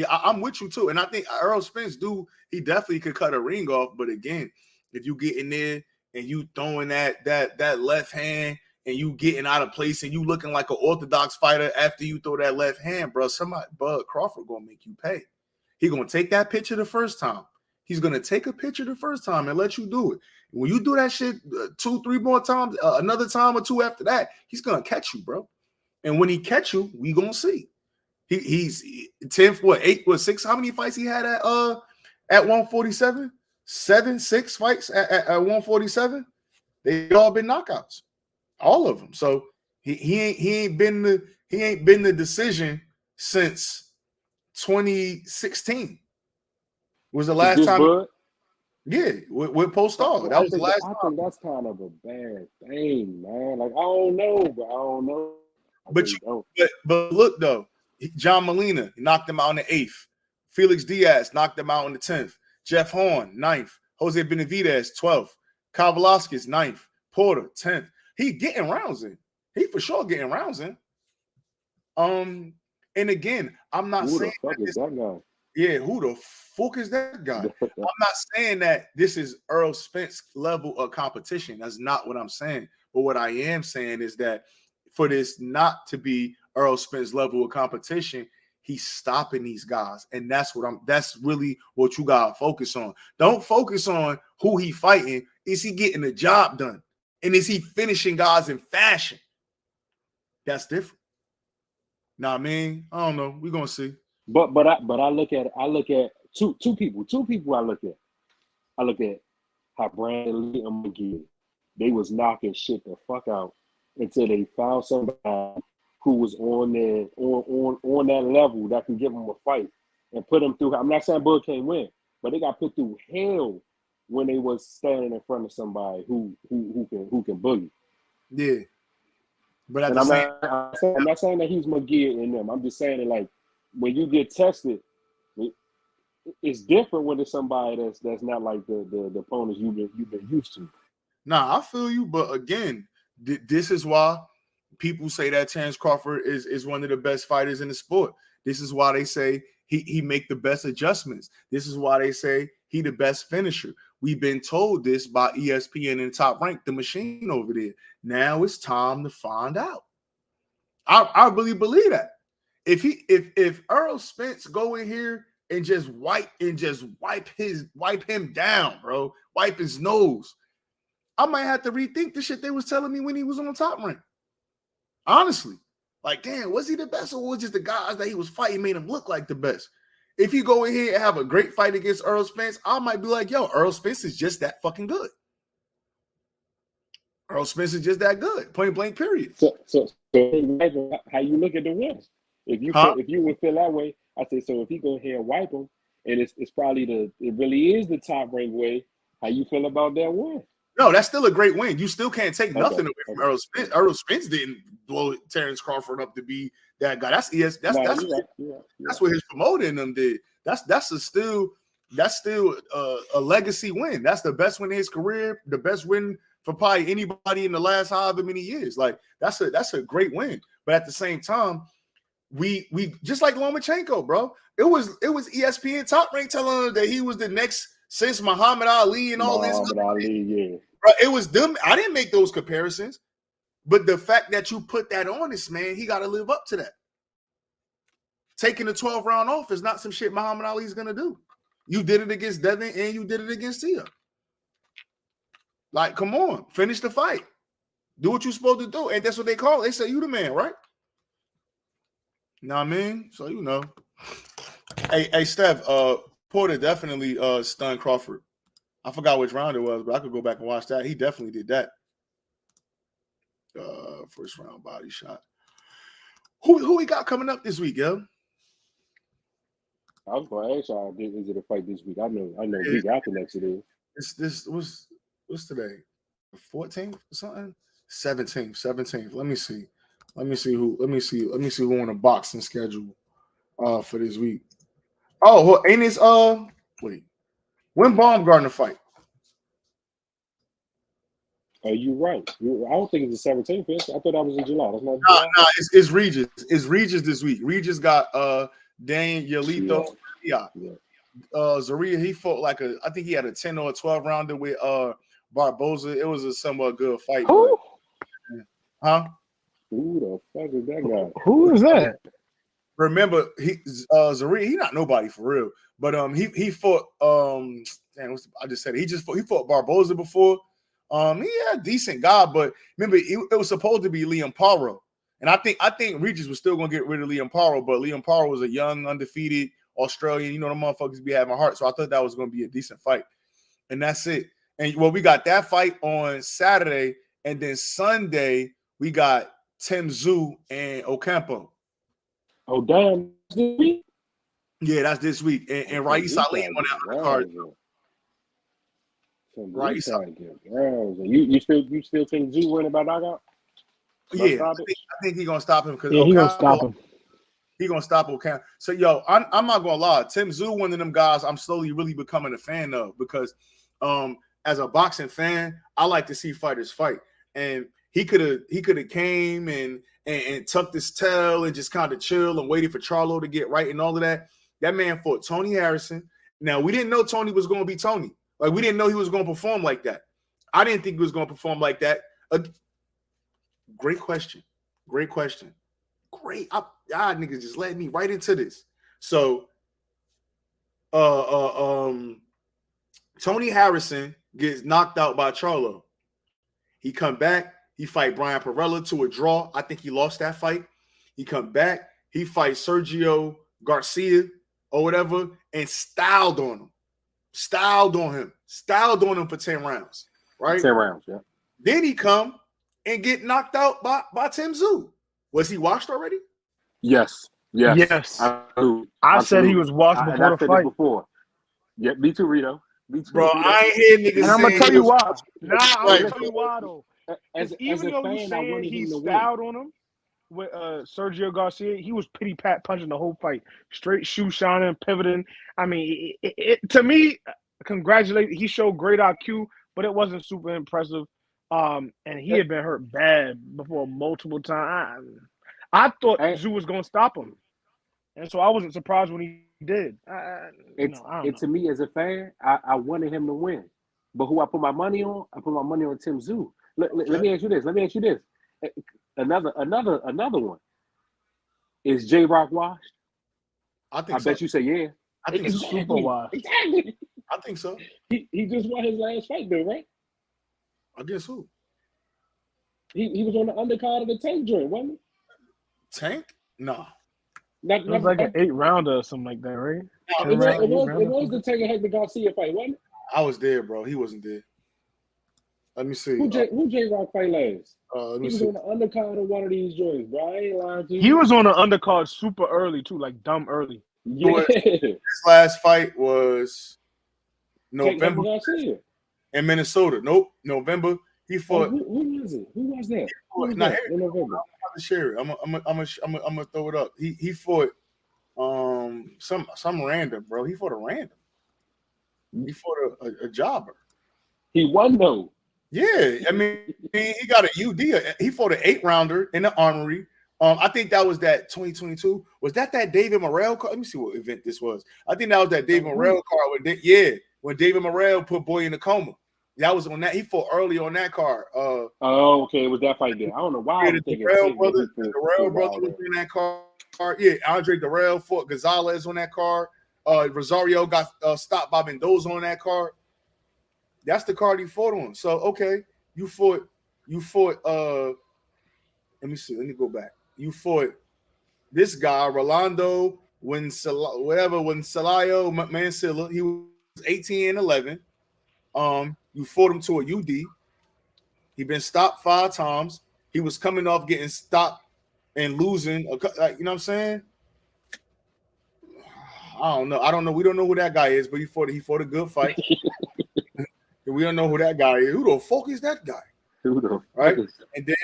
I'm with you too, and I think Earl Spence he definitely could cut a ring off. But again, if you get in there and you throwing that left hand and you getting out of place and you looking like an orthodox fighter after you throw that left hand, bro, Bud Crawford gonna make you pay. He gonna take that picture the first time. He's gonna take a picture the first time and let you do it. When you do that shit 2-3 more times, another time or two after that, he's gonna catch you, bro. And when he catch you, we gonna see. He's 10th, 8, 6? How many fights he had at 147? 6 fights at 147. They all been knockouts, all of them. So he ain't been the decision since 2016. Was the last time? Bud? Yeah, with Postal. That was the last time. I think that's kind of a bad thing, man. Like I don't know. But look though. John Molina knocked him out in the 8th. Felix Diaz knocked him out in the 10th. Jeff Horn, 9th. Jose Benavidez, 12th. Kyle Velasquez, 9th. Porter, 10th. He getting rounds in. He for sure getting rounds in. And again, I'm not saying who the fuck is that guy? Yeah, who the fuck is that guy? I'm not saying that this is Earl Spence level of competition. That's not what I'm saying. But what I am saying is that for this not to be Earl Spence level of competition, he's stopping these guys. And that's really what you gotta focus on. Don't focus on who he fighting. Is he getting the job done? And is he finishing guys in fashion? That's different. Now, I mean, I don't know. We're gonna see. But I look at two people I look at. I look at how Brandon Lee and McGee, they was knocking shit the fuck out until they found somebody who was on that level that can give them a fight and put them through. I'm not saying Bud can't win, but they got put through hell when they was standing in front of somebody who can boogie. Yeah, but I'm not saying that he's McGee in them. I'm just saying that like when you get tested, it's different when it's somebody that's not like the opponents you've been used to. Nah, I feel you, but again, this is why people say that Terrence Crawford is one of the best fighters in the sport. This is why they say he make the best adjustments. This is why they say he the best finisher. We've been told this by ESPN and Top Rank, the machine over there. Now it's time to find out. I really believe that. If Earl Spence go in here and just wipe him down, bro, wipe his nose, I might have to rethink the shit they was telling me when he was on Top Rank. Honestly, like, damn, was he the best or was just the guys that he was fighting made him look like the best? If you go in here and have a great fight against Earl Spence, I might be like, yo, Earl Spence is just that fucking good. Earl Spence is just that good, point blank, period. So how you look at the West? If you would feel that way, I say, so if he go here and wipe him, and it's probably it really is the Top Rank way, how you feel about that win? No, that's still a great win. You still can't take nothing away from Earl Spence. Earl Spence didn't blow Terrence Crawford up to be that guy. That's what his promoting them did. That's still a legacy win. That's the best win in his career. The best win for probably anybody in the last however many years. Like that's a great win. But at the same time, we just like Lomachenko, bro. It was ESPN Top Rank telling us that he was the next since Muhammad Ali and all this. Muhammad Ali, yeah. Bro, it was them. I didn't make those comparisons, but the fact that you put that on this man, he got to live up to that. taking the 12th round off is not some shit Muhammad Ali's gonna do. You did it against Devin and you did it against Tia. Like, come on, finish the fight. Do what you're supposed to do. And that's what they call it. They say you the man, right? You know what I mean? So you know. Hey, Steph, Porter definitely stunned Crawford. I forgot which round it was, but I could go back and watch that. He definitely did that. First round body shot. Who we got coming up this week, yo? I was going to ask y'all, is it a fight this week? I know week after next it is. This what's today? The 14th or something? 17th. Let me see who on the boxing schedule for this week. Oh, well, ain't this wait. When Baumgartner fight? Oh, you're right. I don't think it's the 17th. I thought that was in July. That's not No, July. it's Regis. It's Regis this week. Regis got Dan Yolito. Yeah. Zaria, he fought I think he had a 10 or a 12 rounder with Barboza. It was a somewhat good fight. Who? Huh? Who the fuck is that guy? Who is that? Remember, Zaria, he not nobody for real. But he fought I just said it. He fought Barboza before. He had a decent guy, but remember it was supposed to be Liam Paro. And I think Regis was still gonna get rid of Liam Paro, but Liam Paro was a young, undefeated Australian. You know, the motherfuckers be having heart. So I thought that was gonna be a decent fight. And that's it. And well, we got that fight on Saturday, and then Sunday we got Tim Tszyu and Ocampo. Oh, damn. Yeah, that's this week. And Rais Ali on that card. Right. You still think Tszyu winning by knockout? Yeah, I think he's gonna stop him because he's gonna stop him. He gonna stop Ocampo. So yo, I'm not gonna lie. Tim Tszyu, one of them guys, I'm slowly really becoming a fan of because as a boxing fan, I like to see fighters fight. And he could have came and tucked his tail and just kind of chill and waited for Charlo to get right and all of that. That man fought Tony Harrison. Now we didn't know Tony was gonna be Tony. Like, we didn't know he was going to perform like that. I didn't think he was going to perform like that. Great question. Great. Y'all niggas just led me right into this. So, Tony Harrison gets knocked out by Charlo. He come back. He fight Brian Perella to a draw. I think he lost that fight. He come back. He fights Sergio Garcia or whatever and styled on him. Styled on him for 10 rounds, right? 10 rounds, yeah. Then he come and get knocked out by Tim Tszyu. Was he washed already? Yes. I said he was washed before the fight. Before. Yeah, me too, Rito. Bro, I ain't hear niggas. And I'm gonna tell you why. I'm gonna tell you why though. Even though you saying he styled on him with Sergio Garcia, he was pity pat punching the whole fight, straight shoe shining, pivoting. I mean, to me, congratulate. He showed great IQ, but it wasn't super impressive. And he had been hurt bad before multiple times. I thought Tszyu was gonna stop him, and so I wasn't surprised when he did. To me as a fan, I wanted him to win, but who I put my money on? I put my money on Tim Tszyu. Let me ask you this. Another one. Is J Rock washed? I bet you say yeah. I think it's super washed. Exactly. I think so. He just won his last fight though, right? Against who? He was on the undercard of the Tank joint, wasn't he? Tank? No. It was like an 8-rounder or something like that, right? No, it was the Tank and Hector Garcia fight, wasn't it? I was there, bro. He wasn't there. Let me see. Who J Rock fight last? Let me he was see. on the undercard of one of these joints, bro. I ain't lying to you. He was on the undercard super early too, like dumb early. Yeah. His last fight was November in Minnesota. Nope, November. He fought. Who was it? Who was that? In November. I'm gonna share it. I'm gonna throw it up. He fought some random, bro. He fought a random. He fought a jobber. He won though. Yeah, I mean, he got a UD. He fought an 8-rounder in the Armory. I think that was that 2022. Was that David Morrell card? Let me see what event this was. I think that was that David Morrell card when David Morrell put Boy in a coma. That was on that. He fought early on that card. Oh, okay, it was that fight there. I don't know why I was The thinking Darrell Tank brother, maybe the for Darrell brother was Wilder. on that card. Yeah, Andre Darrell fought Gonzalez on that card. Rosario got stopped by Mendoza on that card. That's the card he fought on. So okay, you fought let me see, let me go back. You fought this guy, Rolando Salayo Mancilla. He was 18-11. You fought him to a UD. He been stopped 5 times. He was coming off getting stopped and losing. You know what I'm saying? I don't know. We don't know who that guy is, but he fought a good fight. We don't know who that guy is. Who the fuck is that guy? Right? And then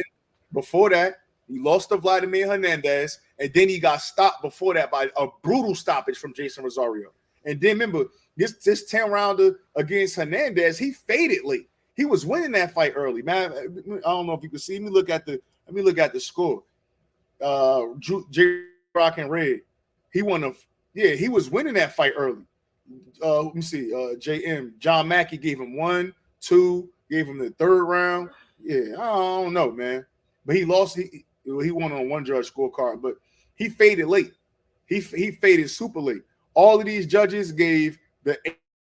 before that, he lost to Vladimir Hernandez, and then he got stopped before that by a brutal stoppage from Jason Rosario. And then remember, this 10-rounder against Hernandez, he faded late. He was winning that fight early, man. I don't know if you can see. Let me look at the score. J Rock and Red. He was winning that fight early. Let me see. John Mackey gave him 1, 2, gave him the 3rd round. Yeah, I don't know, man. But he lost. He won on 1 judge scorecard, but he faded late. He faded super late. All of these judges gave the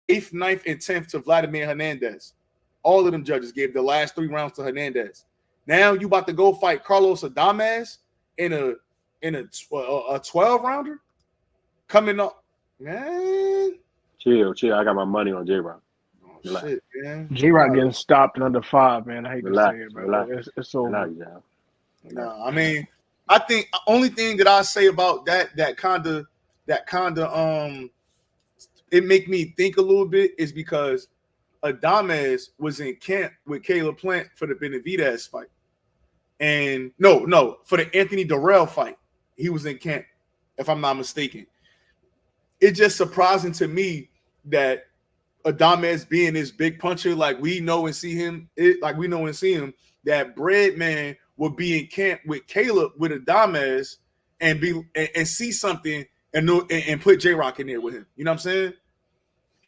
8th, 9th, and 10th to Vladimir Hernandez. All of them judges gave the last 3 rounds to Hernandez. Now you about to go fight Carlos Adames in a 12-rounder coming up, man. Chill. I got my money on J-Rock. Oh, shit, man. J-Rock getting stopped in under 5, man. I hate Relax, to say it, bro. relax. It's over. Relax, y'all. No, I mean, I think the only thing that I say about that kind of it make me think a little bit is because Adames was in camp with Caleb Plant for the Benavidez fight. And no, for the Anthony Darrell fight, he was in camp, if I'm not mistaken. It's just surprising to me that Adames being this big puncher, like we know and see him, that Breadman would be in camp with Caleb with Adames and see something and put J-Rock in there with him. You know what I'm saying?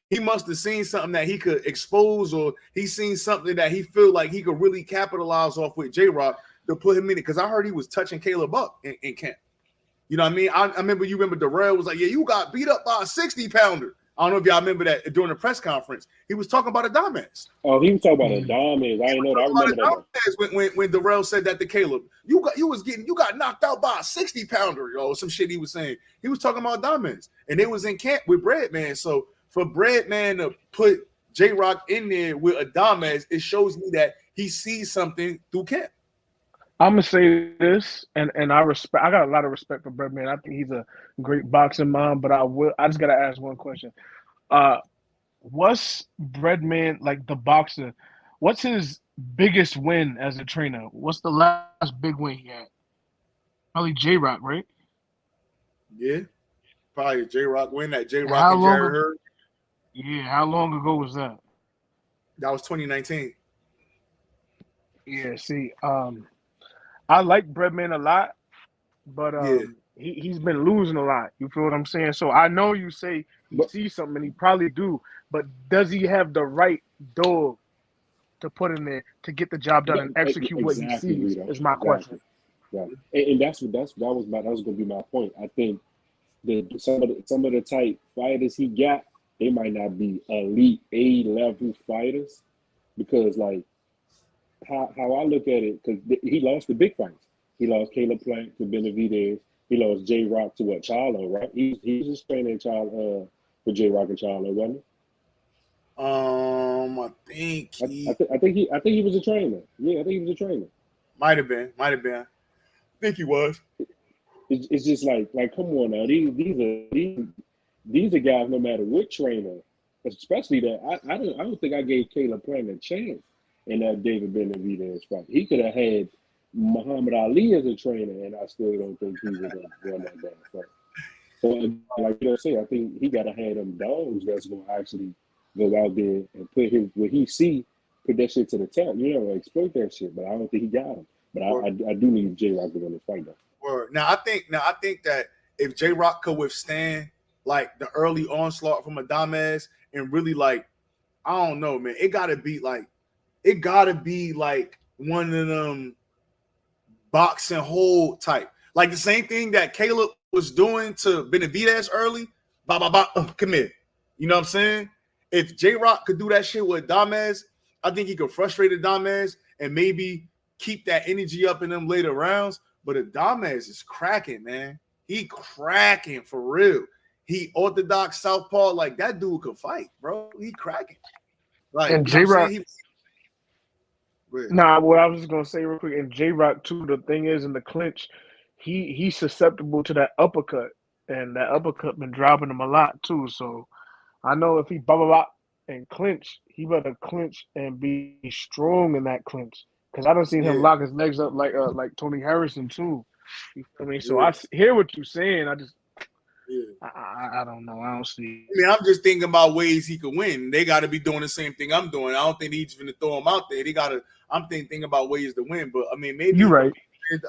He must have seen something that he could expose, or he's seen something that he feel like he could really capitalize off with J-Rock to put him in it. Because I heard he was touching Caleb up in camp. You know what I mean? I remember Darrell was like, yeah, you got beat up by a 60-pounder. I don't know if y'all remember that during the press conference. He was talking about Adames. Oh, he was talking about Adames. I didn't know that. I remember that. When Darrell said that to Caleb, you got knocked out by a 60-pounder, some shit he was saying. He was talking about Adames. And they was in camp with Breadman. So for Breadman to put J-Rock in there with Adames, it shows me that he sees something through camp. I'm gonna say this, and I got a lot of respect for Breadman. I think he's a great boxing mind, but I just gotta ask one question. What's Breadman, like the boxer? What's his biggest win as a trainer? What's the last big win he had? Probably J-Rock, right? Yeah, probably a J-Rock win. That J-Rock and Jarrett Hurd. Yeah, how long ago was that? That was 2019. Yeah, see, I like Breadman a lot, but he's been losing a lot. You feel what I'm saying? So I know you say he sees something, and he probably do, but does he have the right dog to put in there to get the job done and execute what he sees? Rito. Is my question. Right, and that was going to be my point. I think that some of the type fighters he got, they might not be elite A-level fighters, because like how I look at it, because he lost the big fights. He lost Caleb Plant to Benavidez. He lost J-Rock to Charlo, right? He was just training for J-Rock and Charlo, wasn't he? I think he was a trainer. Yeah, I think he was a trainer. Might have been. I think he was. It's just like come on now. These are guys, no matter what trainer, especially that I don't think I gave Caleb Plant a chance in that David Benavidez fight. He could have had Muhammad Ali as a trainer, and I still don't think he was going to run that damn fight. So, like you say, I think he got to have them dogs that's going to actually go out there and put what he see, put that shit to the test, exploit that shit. But I don't think he got him. But I do need J-Rock to win this fight, though. Word. Now I think that if J-Rock could withstand like the early onslaught from Adames and really like, I don't know, man. It gotta be like one of them boxing hold type. Like the same thing that Caleb was doing to Benavidez early. Come here. You know what I'm saying? If J-Rock could do that shit with Adames, I think he could frustrate Adames and maybe keep that energy up in them later rounds. But Adames is cracking, man. He cracking for real. He orthodox southpaw, like that dude could fight, bro. He cracking. Like, And you know what I'm J-Rock. saying? Nah, what I was just gonna say real quick, and J-Rock too. The thing is, in the clinch, he's susceptible to that uppercut, and that uppercut been dropping him a lot too. So I know if he and clinch, he better clinch and be strong in that clinch. Because I don't see him lock his legs up like Tony Harrison too. I mean, so I hear what you're saying. I just I don't know. I don't see. I mean, I'm just thinking about ways he could win. They got to be doing the same thing I'm doing. I don't think he's going to throw him out there. They got to. I'm thinking about ways to win. But I mean, maybe you're right.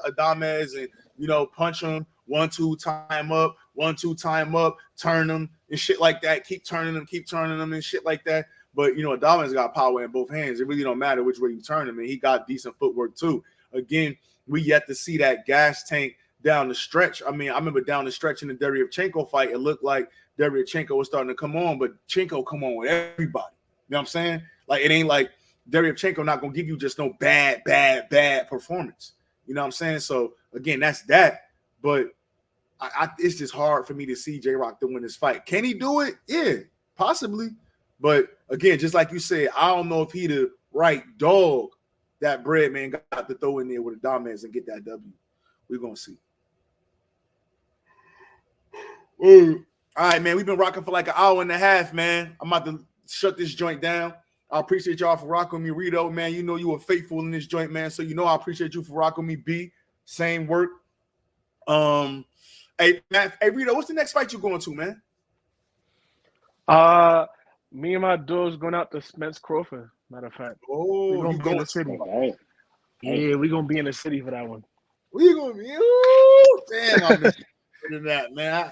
Adames and punch him 1-2 time up, 1-2 time up, turn him and shit like that. Keep turning them and shit like that. But Adames got power in both hands. It really don't matter which way you turn him, and he got decent footwork too. Again, we yet to see that gas tank down the stretch. I mean, I remember down the stretch in the Deryevchenko fight, it looked like Deryevchenko was starting to come on, but Chenko come on with everybody. You know what I'm saying? Like, it ain't like Deryevchenko not going to give you just no bad performance. You know what I'm saying? So, again, that's that. But it's just hard for me to see J-Rock to win this fight. Can he do it? Yeah, possibly. But, again, just like you said, I don't know if he the right dog that bread man got to throw in there with Adames and get that W. We're going to see. All right, man. We've been rocking for like an hour and a half, man. I'm about to shut this joint down. I appreciate y'all for rocking with me, Rito, man. You know you were faithful in this joint, man. So I appreciate you for rocking with me, B. Same work. Hey, man, Rito, what's the next fight you going to, man? Me and my dudes going out to Spence Crawford. Matter of fact. Oh, we're gonna be in the city. Right. Yeah, we're gonna be in the city for that one. We're gonna be. Ooh, damn, I'm missing that, man.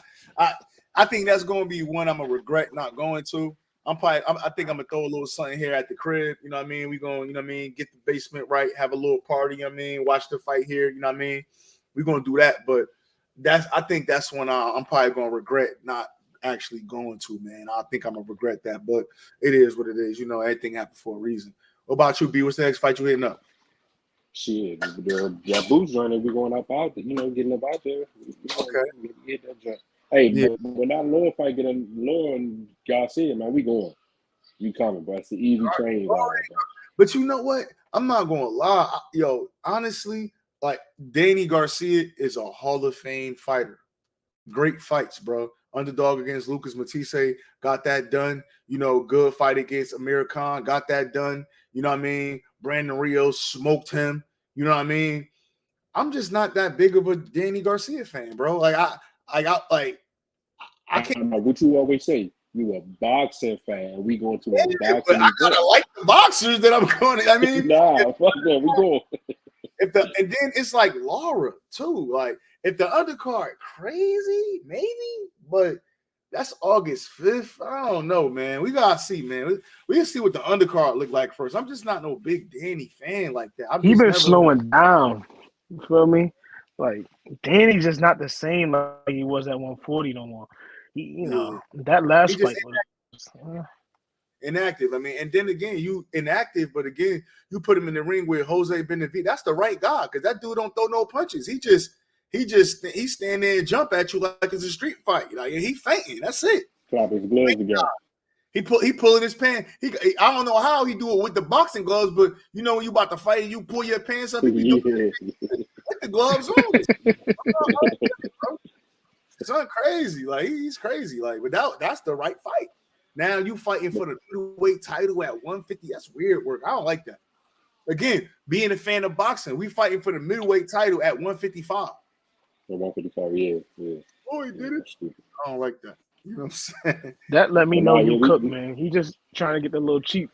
I think that's gonna be one I'm gonna regret not going to. I think I'm gonna throw a little something here at the crib. You know what I mean? We gonna, get the basement right, have a little party. Watch the fight here. You know what I mean? We're gonna do that, but I think that's when I'm probably gonna regret not actually going to, man. I think I'm gonna regret that, but it is what it is. Everything happened for a reason. What about you, B? What's the next fight you hitting up? Shit, that boots joint, we going up out there, getting up out there. Okay. Get that joint. Hey, but when that Lord fight get on Lord and Garcia, man, we going. You coming, bro. It's the easy train. But you know what? I'm not gonna lie. Honestly, like Danny Garcia is a Hall of Fame fighter. Great fights, bro. Underdog against Lucas Matisse, got that done. Good fight against Amir Khan, got that done. You know what I mean? Brandon Rios smoked him. You know what I mean? I'm just not that big of a Danny Garcia fan, bro. I can't. What you always say, you a boxing fan. We going to a boxing event. I gotta like the boxers that I'm going to. I mean, fuck that. We going. And then it's like Laura too. Like if the undercard crazy, maybe, but that's August 5th. I don't know, man. We gotta see, man. We gotta see what the undercard look like first. I'm just not no big Danny fan like that. He been slowing down. You feel me? Like Danny's just not the same like he was at 140 no more. That last fight was inactive. I mean, and then again, you inactive, but again, you put him in the ring with Jose Benavidez. That's the right guy because that dude don't throw no punches. He stand there and jump at you like it's a street fight. Like he fainting. That's it. Clap his gloves together. He pulling his pants. I don't know how he do it with the boxing gloves, but when you about to fight, you pull your pants up. And put the gloves on. It's crazy. Like he's crazy. Like, but that's the right fight. Now you fighting for the middleweight title at 150. That's weird work. I don't like that. Again, being a fan of boxing, we fighting for the middleweight title at 155. 155, yeah. Oh, he did it. I don't like that. You know what I'm saying? That let me know you cook, man. He just trying to get the little cheap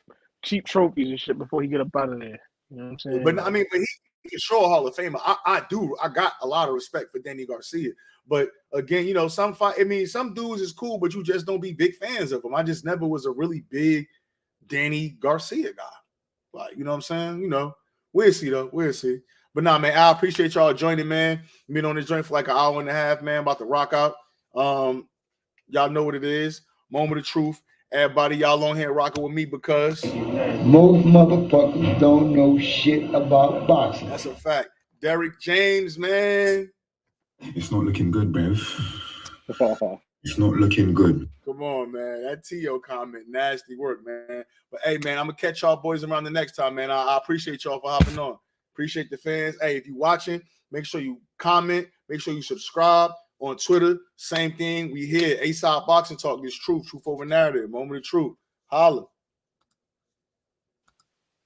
trophies and shit before he get up out of there. You know what I'm saying? But I mean, he can show a Hall of Famer. I got a lot of respect for Danny Garcia. But again, some dudes is cool, but you just don't be big fans of them. I just never was a really big Danny Garcia guy. Like, you know what I'm saying? You know, we'll see though. We'll see. But nah, man, I appreciate y'all joining, man. Been on this joint for like an hour and a half, man. About to rock out. Y'all know what it is. Moment of truth. Everybody, y'all on here rocking with me because Most motherfuckers don't know shit about boxing. that's a fact. Derek James, man. It's not looking good, Bev. It's not looking good. Come on, man. That T.O. comment, nasty work, man. But hey, man, I'm gonna catch y'all boys around the next time, man. I appreciate y'all for hopping on. Appreciate the fans. Hey, if you watching, make sure you comment. Make sure you subscribe on Twitter. Same thing. We here. ASOP Boxing Talk. This truth over narrative. Moment of truth. Holla.